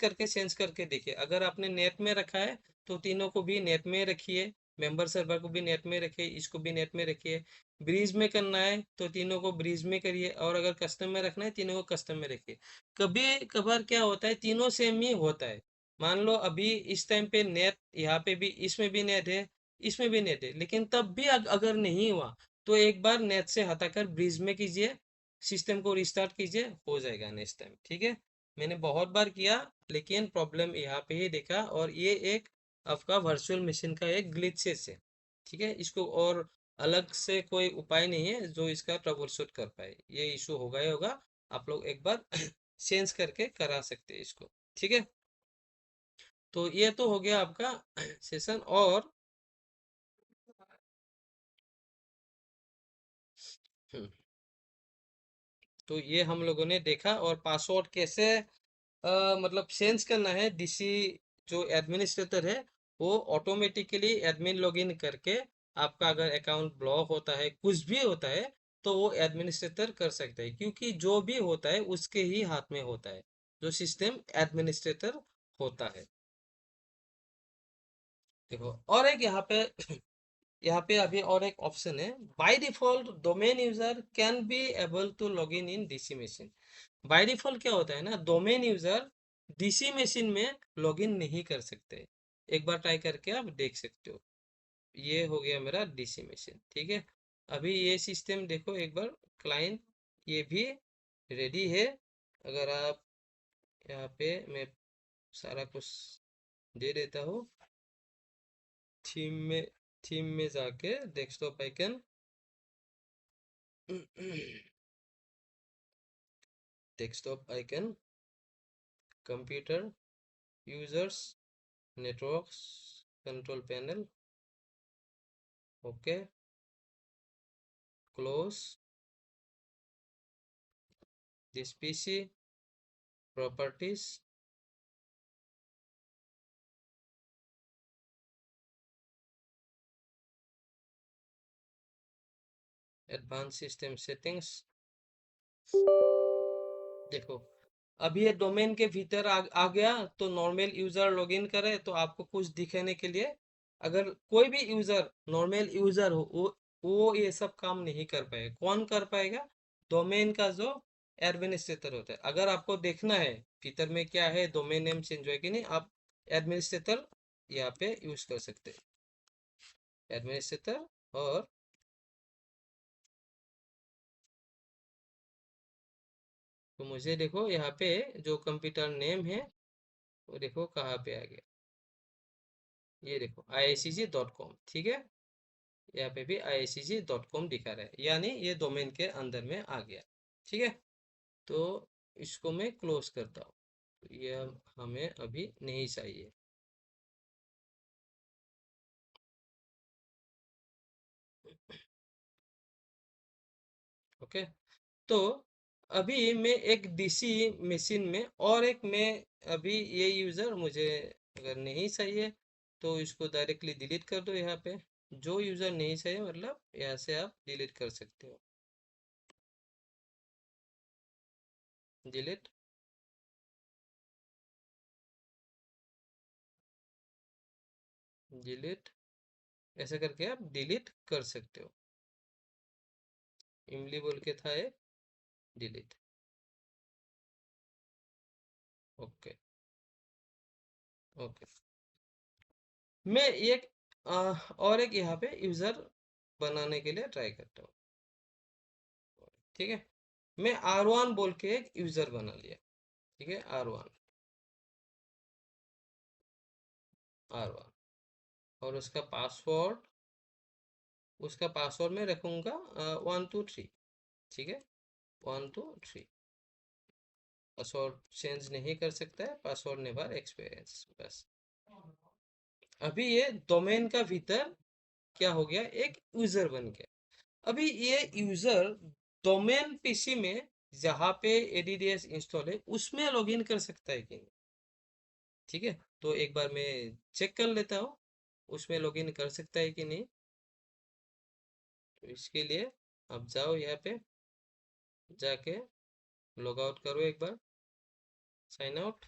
करके देखिए। अगर आपने नेट में रखा है तो तीनों को भी नेट में रखिए, मेंबर सर्वर को भी नेट में रखिए, इसको भी नेट में रखिए। ब्रीज में करना है तो तीनों को ब्रीज में करिए, और अगर कस्टम में रखना है तीनों को कस्टम में रखिए। कभी कभार क्या होता है, तीनों सेम ही होता है। मान लो अभी इस टाइम पे नेट, यहाँ पे भी, इसमें भी नेट है, इसमें भी नेट है, लेकिन तब भी अगर नहीं हुआ तो एक बार नेट से हटाकर ब्रिज में कीजिए, सिस्टम को रिस्टार्ट कीजिए, हो जाएगा नेक्स्ट टाइम। ठीक है, मैंने बहुत बार किया लेकिन प्रॉब्लम यहाँ पे ही देखा, और ये एक आपका वर्चुअल मशीन का एक ग्लिचेस है। ठीक है, इसको और अलग से कोई उपाय नहीं है जो इसका ट्रबल शूट कर पाए। ये इशू होगा ही होगा, आप लोग एक बार चेंज करके करा सकते हैं इसको। ठीक है, तो ये तो हो गया आपका सेशन। और हम्म, तो ये हम लोगों ने देखा, और पासवर्ड कैसे मतलब चेंज करना है। डीसी जो एडमिनिस्ट्रेटर है वो ऑटोमेटिकली एडमिन लॉगिन करके, आपका अगर अकाउंट ब्लॉक होता है, कुछ भी होता है, तो वो एडमिनिस्ट्रेटर कर सकता है, क्योंकि जो भी होता है उसके ही हाथ में होता है, जो सिस्टम एडमिनिस्ट्रेटर होता है। देखो, और एक यहाँ पे यहाँ पे अभी और एक ऑप्शन है, by default domain user can be able to log in in DC machine. By default क्या होता है ना, डोमेन यूजर डीसी मशीन में लॉगिन नहीं कर सकते। एक बार ट्राई करके आप देख सकते हो। ये हो गया मेरा डीसी मशीन। ठीक है, अभी ये सिस्टम देखो एक बार, क्लाइंट ये भी रेडी है। अगर आप यहाँ पे, मैं सारा कुछ दे देता हूँ, थीम में जाके desktop icon, desktop icon, computer, users, networks, control panel, okay, close this PC, properties, advance system settings. देखो, अब ये डोमेन के भीतर आ गया, तो नॉर्मल यूजर लॉगिन करे तो आपको कुछ दिखाने के लिए, अगर कोई भी यूजर नॉर्मल यूजर हो, वो ये सब काम नहीं कर पाएगा। कौन कर पाएगा? डोमेन का जो एडमिनिस्ट्रेटर होता है। अगर आपको देखना है भीतर में क्या है, डोमेन नेम चेंज हुआ कि नहीं, आप एडमिनिस्ट्रेटर यहाँ पे यूज कर सकते हैं, एडमिनिस्ट्रेटर। और तो मुझे देखो यहाँ पे जो कंप्यूटर नेम है वो देखो कहाँ पे आ गया, ये देखो iicg.com। ठीक है, यहाँ पे भी iicg.com दिखा रहा है, यानी ये डोमेन के अंदर में आ गया। ठीक है, तो इसको मैं क्लोज करता हूँ, तो ये हमें अभी नहीं चाहिए। ओके, तो अभी मैं एक डीसी मशीन में, और एक में, अभी ये यूज़र मुझे अगर नहीं चाहिए तो इसको डायरेक्टली डिलीट कर दो। यहाँ पे जो यूज़र नहीं चाहिए, मतलब यहाँ से आप डिलीट कर सकते हो, डिलीट, डिलीट, ऐसा करके आप डिलीट कर सकते हो। इमली बोल के था एक, डिलीट। Okay, okay. मैं एक और एक यहाँ पे यूज़र बनाने के लिए ट्राई करता हूँ। ठीक है, मैं R1 बोल के एक यूज़र बना लिया। ठीक है, R1, R1, और उसका पासवर्ड मैं रखूँगा 1 2 3। ठीक है, 1 2 3। पासवर्ड चेंज नहीं कर सकता है, पासवर्ड नेवर एक्सपीरियंस, बस। अभी ये डोमेन का भीतर क्या हो गया, एक यूजर बन गया। अभी ये यूजर डोमेन पीसी में जहाँ पे एडीडीएस इंस्टॉल है उसमें लॉगिन कर सकता है कि नहीं? ठीक है, तो एक बार मैं चेक कर लेता हूँ उसमें लॉगिन कर सकता है कि नहीं। तो इसके लिए आप जाओ यहाँ पे, जाके लॉग आउट करो एक बार, sign out.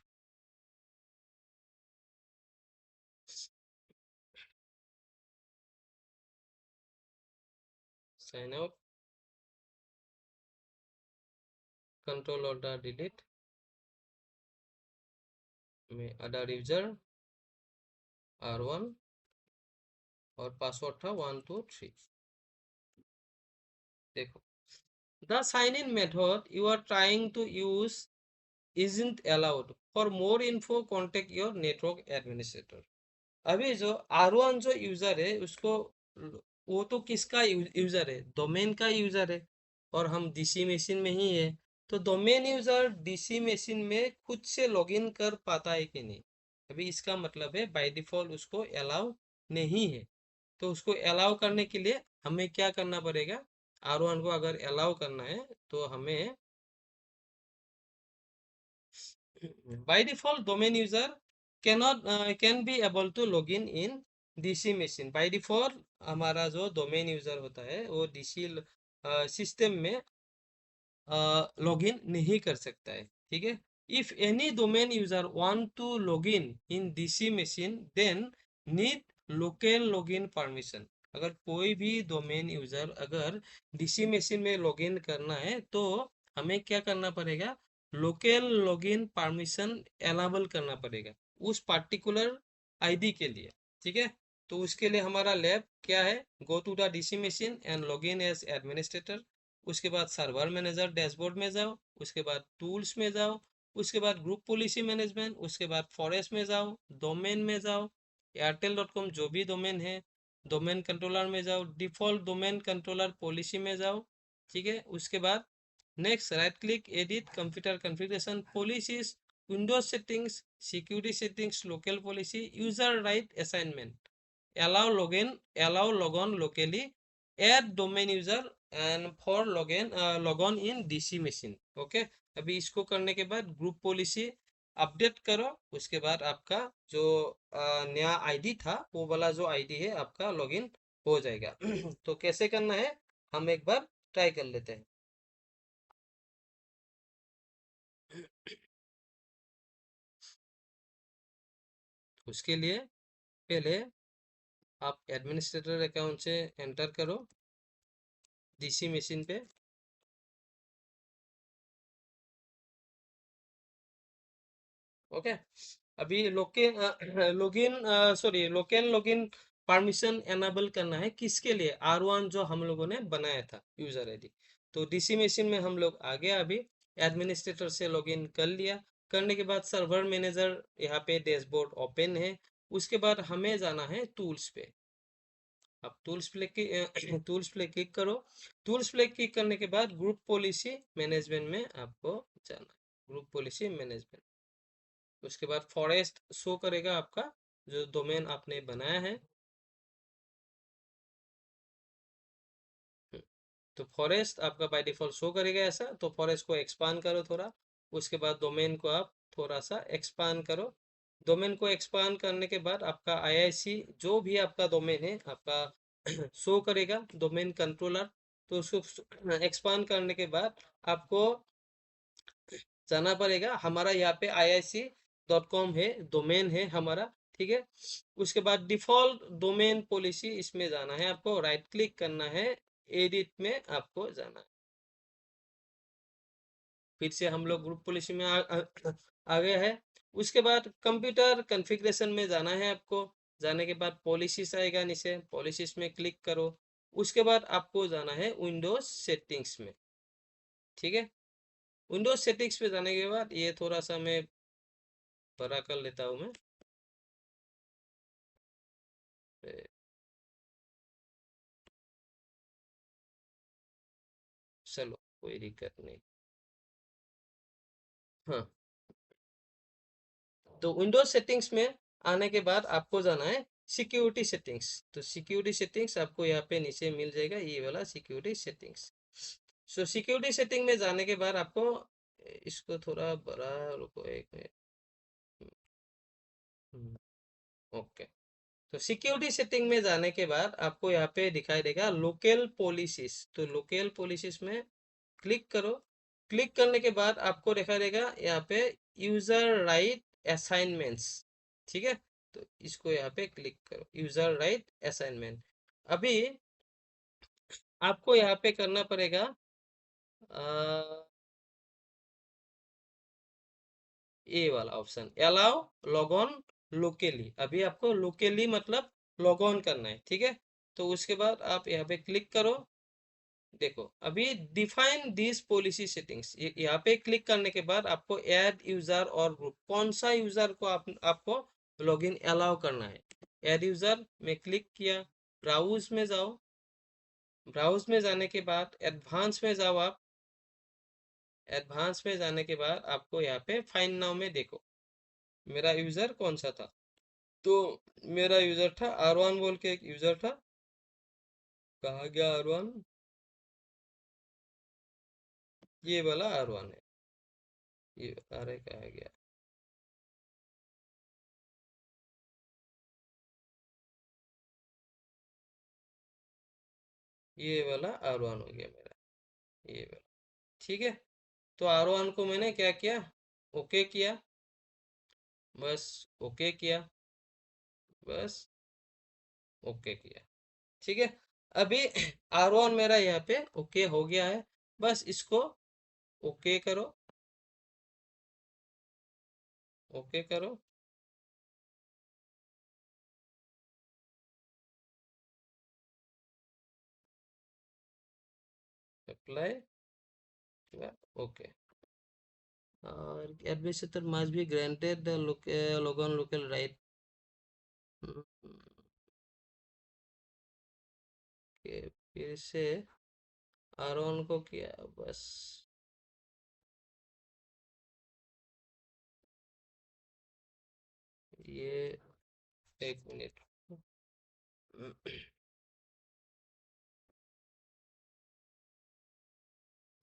Sign out, control और डिलीट में अदर यूजर R1 और पासवर्ड था 123। देखो, the sign in method you are trying to use isn't allowed. For more info, contact your network administrator. अभी जो R1 जो यूजर है उसको, वो तो किसका यूजर है, डोमेन का यूजर है, और हम डीसी मशीन में ही है। तो डोमेन यूजर डीसी मशीन में खुद से लॉगिन कर पाता है कि नहीं? अभी इसका मतलब है बाय डिफॉल्ट उसको अलाउ नहीं है। तो उसको अलाउ करने के लिए हमें क्या करना पड़ेगा, R1 को अगर अलाउ करना है तो हमें by default domain user cannot can be able to login in DC machine. By default हमारा जो डोमेन यूजर होता है वो डीसी सिस्टम में लॉगिन नहीं कर सकता है। ठीक है, if any domain user want to login in DC machine then need local login permission. अगर कोई भी डोमेन यूजर अगर डीसी मशीन में लॉगिन करना है तो हमें क्या करना पड़ेगा, लोकल लॉगिन परमिशन एनाबल करना पड़ेगा उस पार्टिकुलर आईडी के लिए। ठीक है, तो उसके लिए हमारा लैब क्या है, go to the DC machine and login as administrator. उसके बाद सर्वर मैनेजर डैशबोर्ड में जाओ, उसके बाद टूल्स में जाओ, उसके बाद ग्रुप पॉलिसी मैनेजमेंट, उसके बाद फॉरेस्ट में जाओ, डोमेन में जाओ, एयरटेल.com जो भी डोमेन है, डोमेन कंट्रोलर में जाओ, डिफॉल्ट डोमेन कंट्रोलर पॉलिसी में जाओ। ठीक है, उसके बाद next right click, edit computer configuration policies, Windows settings, security settings, local policy, user right assignment, allow login, allow logon locally, add domain user and for log on in DC machine। Okay, अभी इसको करने के बाद ग्रुप पॉलिसी अपडेट करो। उसके बाद आपका जो नया आईडी था वो वाला जो आईडी है आपका लॉगिन हो जाएगा। तो कैसे करना है हम एक बार ट्राई कर लेते हैं। उसके लिए पहले आप एडमिनिस्ट्रेटर अकाउंट से एंटर करो डीसी मशीन पे। ओके, अभी login sorry local login permission enable करना है किसके लिए, R1 जो हम लोगों ने बनाया था यूजर आईडी। तो डीसी मशीन में हम लोग आ गया, अभी एडमिनिस्ट्रेटर से लॉगिन कर लिया। करने के बाद सर्वर मैनेजर यहाँ पे डैशबोर्ड ओपन है। उसके बाद हमें जाना है टूल्स पे। अब टूल्स पे क्लिक करो। टूल्स पे क्लिक करने के बाद ग्रुप पॉलिसी मैनेजमेंट में आपको जाना है, ग्रुप पॉलिसी मैनेजमेंट। उसके बाद फॉरेस्ट शो करेगा आपका जो डोमेन आपने बनाया है। तो फॉरेस्ट आपका बाय डिफॉल्ट शो करेगा ऐसा, तो फॉरेस्ट को एक्सपांड करो थोड़ा। उसके बाद डोमेन को आप थोड़ा सा एक्सपांड करो। डोमेन को एक्सपांड करने के बाद आपका आईआईसी जो भी आपका डोमेन है आपका शो करेगा डोमेन कंट्रोलर। तो उसको एक्सपांड करने के बाद आपको जाना पड़ेगा, हमारा यहाँ पे iic.com है, डोमेन है हमारा। ठीक है, उसके बाद डिफॉल्ट डोमेन पॉलिसी इसमें जाना है, आपको राइट क्लिक करना है, एडिट में आपको जाना है। फिर से हम लोग ग्रुप पॉलिसी में आ गए हैं। उसके बाद कंप्यूटर कॉन्फ़िगरेशन में जाना है आपको। जाने के बाद पॉलिसीज आएगा, नीचे पॉलिसीज में क्लिक करो। उसके बाद आपको जाना है विंडोज सेटिंग्स में। ठीक है, विंडोज सेटिंग्स पे जाने के बाद ये थोड़ा सा मैं बड़ा कर लेता हूँ मैं। चलो, कोई दिक्कत नहीं। हाँ, तो विंडोज सेटिंग्स में आने के बाद आपको जाना है सिक्योरिटी सेटिंग्स। तो सिक्योरिटी सेटिंग्स आपको यहाँ पे नीचे मिल जाएगा, ये वाला सिक्योरिटी सेटिंग्स। सो सिक्योरिटी सेटिंग में जाने के बाद आपको इसको थोड़ा बड़ा, रुको एक मिनट। ओके, तो सिक्योरिटी सेटिंग में जाने के बाद आपको यहाँ पे दिखाई देगा लोकल पॉलिसीज। तो लोकल पॉलिसीज में क्लिक करो। क्लिक करने के बाद आपको दिखाई देगा यहाँ पे यूजर राइट असाइनमेंट्स। ठीक है, तो इसको यहाँ पे क्लिक करो, यूजर राइट असाइनमेंट। अभी आपको यहाँ पे करना पड़ेगा ये वाला option, allow log on locally. अभी आपको लोकली मतलब लॉग ऑन करना है, ठीक है। तो उसके बाद आप यहाँ पे क्लिक करो। देखो अभी डिफाइन दिस पॉलिसी सेटिंग्स, यहाँ पे क्लिक करने के बाद आपको ऐड यूजर और ग्रुप, कौन सा यूजर को आपको लॉगिन अलाउ करना है। ऐड यूजर में क्लिक किया, ब्राउज में जाओ। ब्राउज में जाने के बाद एडवांस में जाओ आप। एडवांस में जाने के बाद आपको यहाँ पे फाइंड नाउ में देखो मेरा यूजर कौन सा था। तो मेरा यूजर था R1 बोल के एक यूजर था। कहाँ गया R1? ये वाला R1 है। ये अरे कहाँ गया? ये वाला R1 हो गया मेरा, ये वाला। ठीक है, तो R1 को मैंने क्या किया, ओके किया। बस ओके किया, बस ओके किया। ठीक है, अभी R1 मेरा यहाँ पे ओके हो गया है। बस इसको ओके करो, ओके करो। Apply, okay. और administrator must be granted the logon local right के। फिर से R1 को किया, बस ये एक मिनट।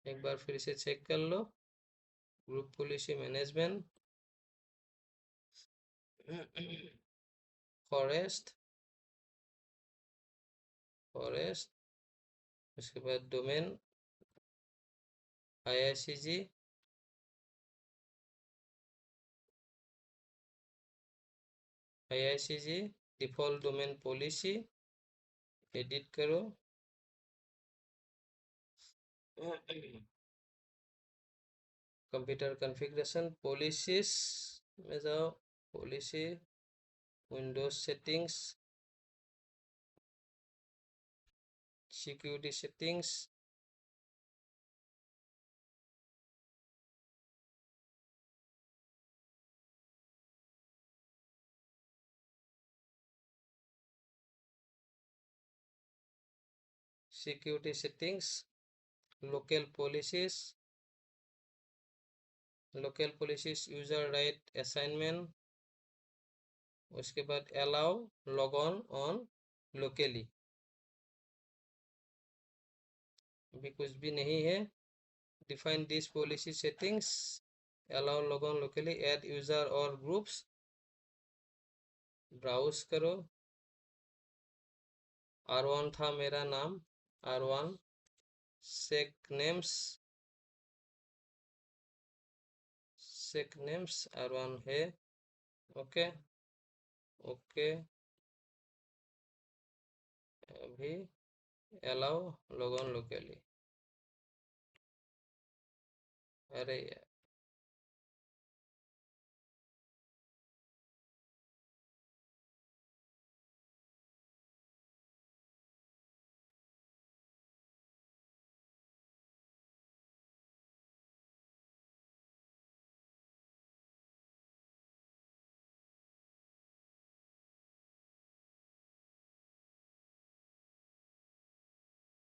एक बार फिर से चेक कर लो, group policy management, forest, forest, उसके बाद domain IICG, IICG default domain policy, edit करो। कंप्यूटर कॉन्फ़िगरेशन पॉलिसीज में जाओ, policy, Windows settings, security settings, security settings, local policies, local policies user right assignment, उसके बाद अलाउ लॉग ऑन लोकली। अभी कुछ भी नहीं है। Define this policy settings, allow log on locally, add user और ग्रुप्स। ब्राउज करो, R1 था मेरा नाम, R1, सेक नेम्स, सेक नेम्स R1 है। Okay, okay. अभी अलाउ लॉग ऑन लोकली, अरे यार।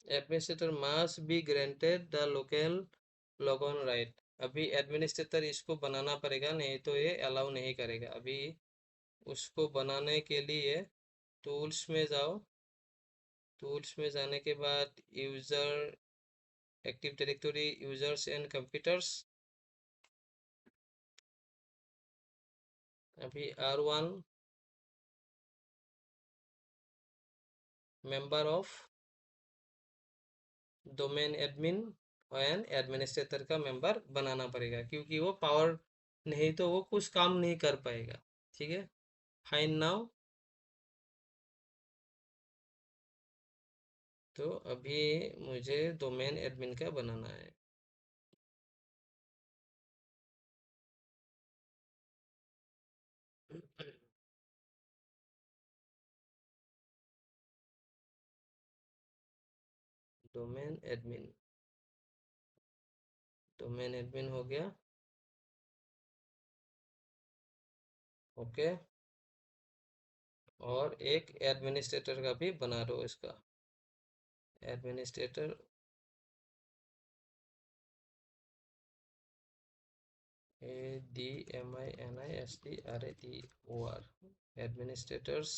Administrator must be granted the local log on right. अभी एडमिनिस्ट्रेटर इसको बनाना पड़ेगा, नहीं तो ये अलाउ नहीं करेगा। अभी उसको बनाने के लिए टूल्स में जाओ। टूल्स में जाने के बाद user, active directory, users and computers. अभी R1, member of domain admin and administrator का मेंबर बनाना पड़ेगा, क्योंकि वो पावर, नहीं तो वो कुछ काम नहीं कर पाएगा। ठीक है, फाइन नाउ। तो अभी मुझे डोमेन एडमिन का बनाना है। डोमेन एडमिन, डोमेन एडमिन हो गया। ओके। और एक एडमिनिस्ट्रेटर का भी बना दो इसका। एडमिनिस्ट्रेटर, ADMINISTRATOR, एडमिनिस्ट्रेटर्स,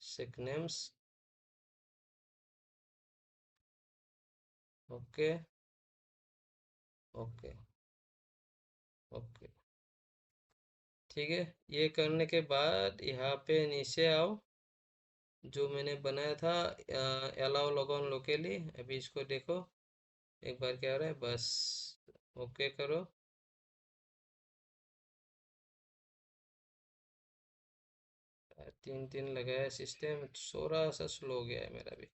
सिक नेम्स। ओके। ओके। ओके। ठीक है, ये करने के बाद यहाँ पे नीचे आओ। जो मैंने बनाया था अलाउ लॉगऑन लोकली, अभी इसको देखो एक बार क्या हो रहा है, बस। ओके करो। 3 3 लगाया, सिस्टम थोड़ा सा स्लो हो गया है मेरा भी।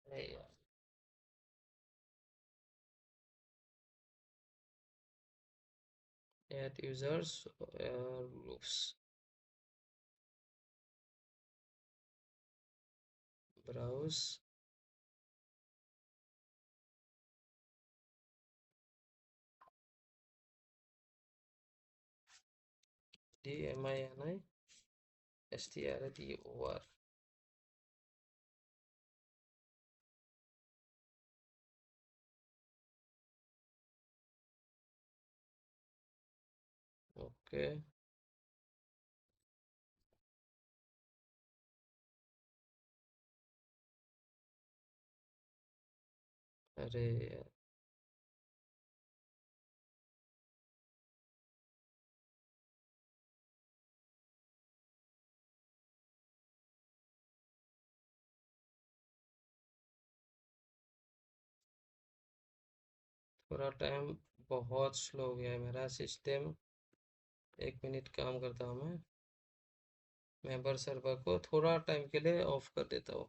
अरे यार, add users groups, browse, DMINISTRATOR। Okay. अरे यार, थोड़ा टाइम, बहुत स्लो हो गया है मेरा सिस्टम। 1 मिनट काम करता हूँ मैं। मेंबर सर्वर को थोड़ा टाइम के लिए ऑफ कर देता हूँ।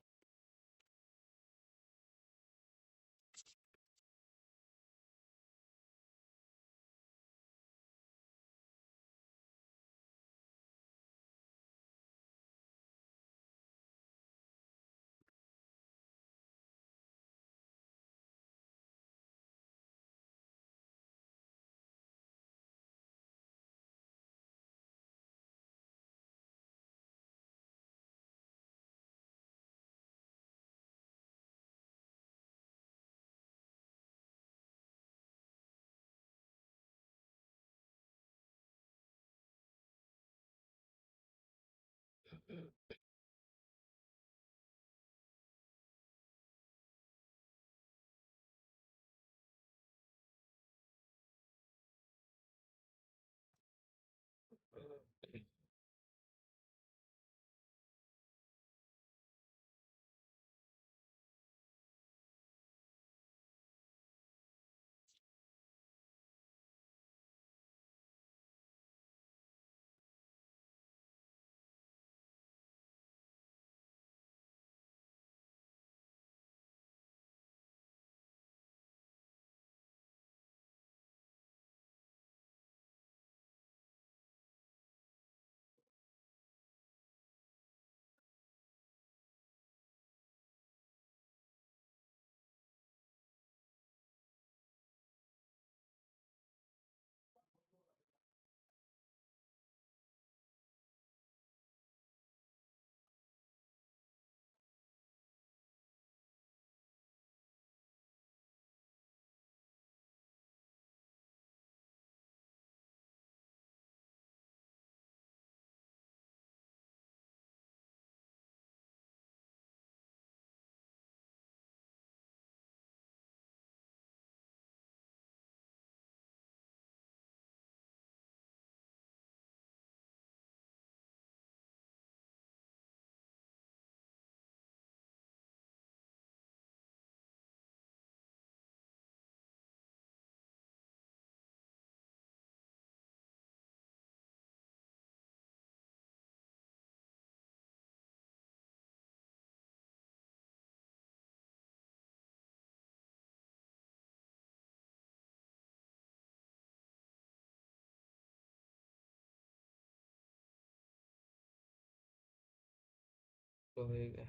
होएगा।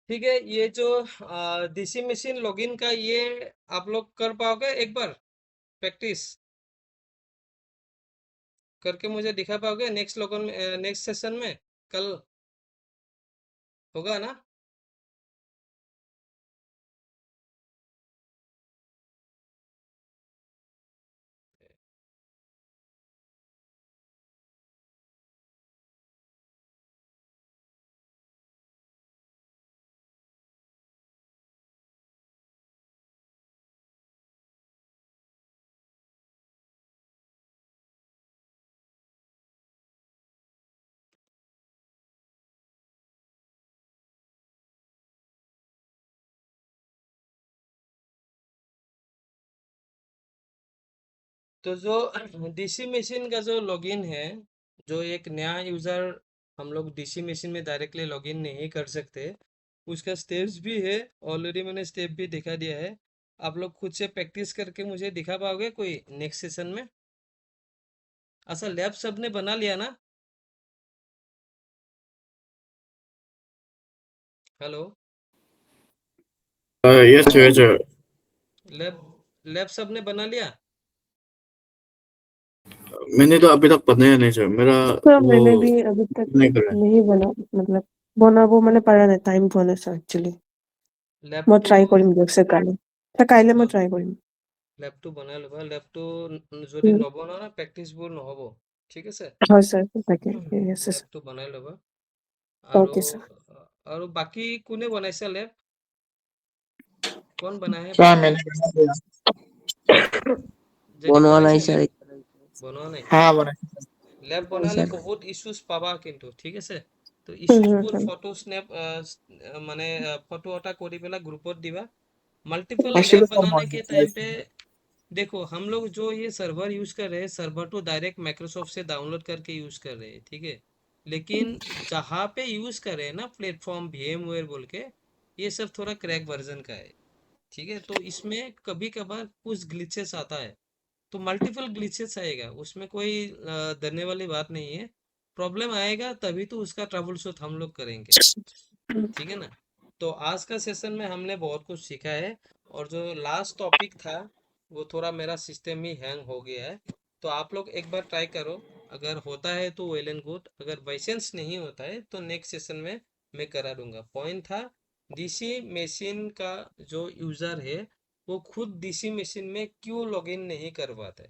ठीक है, ये जो डीसी मशीन लॉगिन का ये आप लोग कर पाओगे एक बार प्रैक्टिस करके मुझे दिखा पाओगे नेक्स्ट लॉगिन में, नेक्स्ट सेशन में कल होगा ना? तो जो डीसी मशीन का जो लॉगिन है, जो एक नया यूजर हम लोग डीसी मशीन में डायरेक्टली लॉगिन नहीं कर सकते, उसका स्टेप्स भी है। ऑलरेडी मैंने स्टेप भी दिखा दिया है। आप लोग खुद से प्रैक्टिस करके मुझे दिखा पाओगे कोई नेक्स्ट सेशन में? अच्छा, लैब सबने बना लिया ना? Hello. Yes sir, yes sir. Lab lab सबने बना लिया? मैंने तो अभी तक बनाया नहीं सर, मेरा सर वो मैंने भी अभी तक नहीं करा है। नहीं बना, मतलब बना वो मैंने পাৰা নাই, টাইম পোৱা নাই স্যার একচুয়ালি। लैब মই टू ট্ৰাই কৰিম দিয়ক স্যার কাইলৈ। স্যার কাইলৈ মই ট্ৰাই কৰিম। लैब टू বনাই ল'বা। लैब टू যদি উম, নবনাও না প্ৰেক্টিচবোৰ নহ'ব। ঠিক আছে? হয় স্যার, তাকে ঠিক আছে लैब স্যার। टू বনাই ল'বা। আৰু ওকে স্যার। আৰু বাকী কোনে বনাইছে লেব? कौन बना है क्या बताओ? मैंने बना दिया। जेडी बनवा नहीं बनाइছে লেব? सर। বনোৱা নাই? हाँ बना লেব नहीं বনালে सर। বহুত ইস্যুস পাবা কিন্তু, ঠিক আছে? তো হুম হুম ইস্যুসবোৰ হুম। ফটো স্ন্যাপ মানে फोटो अटा কৰি পেলাই ग्रुपত दिवा। मल्टीपल लैब एक्चुअली सर बनाने के टाइम पे देखो, हम लोग जो ये सर्वर यूज कर रहे हैं, सर्वर तो डायरेक्ट माइक्रोसॉफ्ट से डाउनलोड करके यूज कर रहे हैं, ठीक है? लेकिन जहाँ पे यूज कर रहे हैं ना प्लेटफॉर्म VMware बोल के, ये सब थोड़ा क्रैक वर्जन का है, ठीक है? तो इसमें कभी कभार कुछ ग्लिचेस आता है। तो मल्टीपल ग्लिचेस आएगा, उसमें कोई डरने वाली बात नहीं है। प्रॉब्लम आएगा तभी तो उसका ट्रबल शूट हम लोग करेंगे, ठीक है ना? तो आज का सेशन में हमने बहुत कुछ सीखा है। और जो लास्ट टॉपिक था, वो थोड़ा मेरा सिस्टम ही हैंग हो गया है। तो आप लोग एक बार ट्राई करो, अगर होता है तो वेल एंड गुड, अगर बाई चांस नहीं होता है तो नेक्स्ट सेशन में मैं करा दूंगा। पॉइंट था, डीसी मशीन का जो यूज़र है वो खुद डीसी मशीन में क्यों लॉगिन नहीं कर पाता है।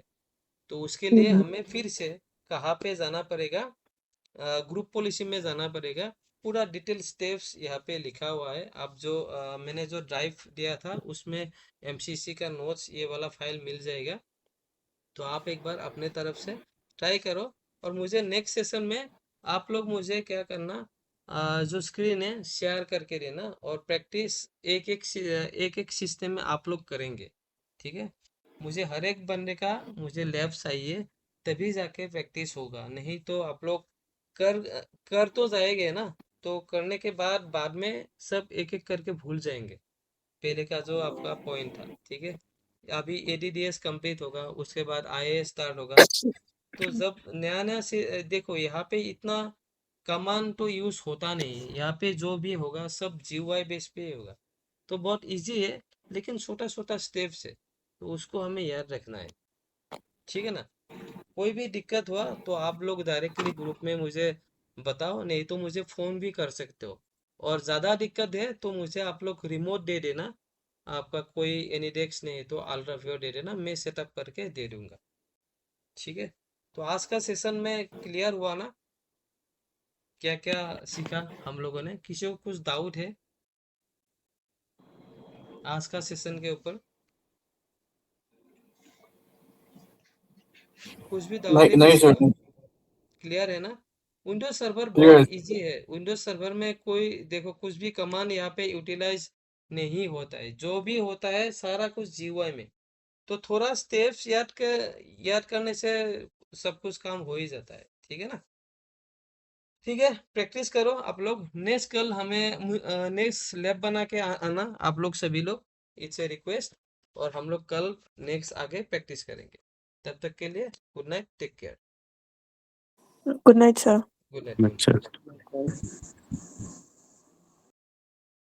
तो उसके लिए हम्म, हमें फिर से कहाँ पे जाना पड़ेगा? ग्रुप पॉलिसी में जाना पड़ेगा। पूरा डिटेल स्टेप्स यहाँ पे लिखा हुआ है। आप जो मैंने जो ड्राइव दिया था उसमें एमसीसी का नोट्स ये वाला फाइल मिल जाएगा। तो आप एक बार अपने तरफ से ट्राई करो। और मुझे नेक्स्ट सेशन में आप लोग मुझे क्या करना, जो स्क्रीन है शेयर करके देना, और प्रैक्टिस एक एक सिस्टम में आप लोग करेंगे, ठीक है? मुझे हर एक बंदे का मुझे लैब चाहिए, तभी जाके प्रैक्टिस होगा। नहीं तो आप लोग कर कर तो जाएंगे ना, तो करने के बाद में सब एक एक करके भूल जाएंगे पहले का जो आपका पॉइंट था, ठीक है? अभी एडीडीएस कंप्लीट होगा, उसके बाद आईएएस स्टार्ट होगा। तो जब नया नया से देखो, यहाँ पे इतना कमांड तो यूज होता नहीं है। यहाँ पे जो भी होगा सब जीयूआई बेस पे ही होगा। तो बहुत इजी है, लेकिन छोटा छोटा स्टेप्स है, तो उसको हमें याद रखना है, ठीक है ना? कोई भी दिक्कत हुआ तो आप लोग डायरेक्टली ग्रुप में मुझे बताओ, नहीं तो मुझे फोन भी कर सकते हो। और ज़्यादा दिक्कत है तो मुझे आप लोग रिमोट दे देना। आपका कोई एनीडेस्क नहीं तो अल्ट्रा फ्योर दे देना, मैं सेटअप करके दे दूंगा, ठीक है? तो आज का सेशन में क्लियर हुआ ना, क्या क्या सीखा हम लोगों ने? किसी को कुछ डाउट है आज का सेशन के ऊपर? कुछ भी डाउट है नहीं नहीं किसी सर, को? क्लियर है ना? विंडोज सर्वर बहुत क्लियर। इजी है। विंडोज सर्वर में कोई देखो कुछ भी कमांड यहाँ पे यूटिलाइज नहीं होता है, जो भी होता है सारा कुछ जीयूआई में। तो थोड़ा स्टेप्स याद करने से सब कुछ काम हो ही जाता है, ठीक है ना? ठीक है, प्रैक्टिस करो आप लोग। नेक्स्ट कल हमें नेक्स्ट लैब बना के आना आप लोग सभी लोग, इट्स ए रिक्वेस्ट। और हम लोग कल नेक्स्ट आगे प्रैक्टिस करेंगे। तब तक के लिए good night, take care. Good night sir. Good night. अच्छा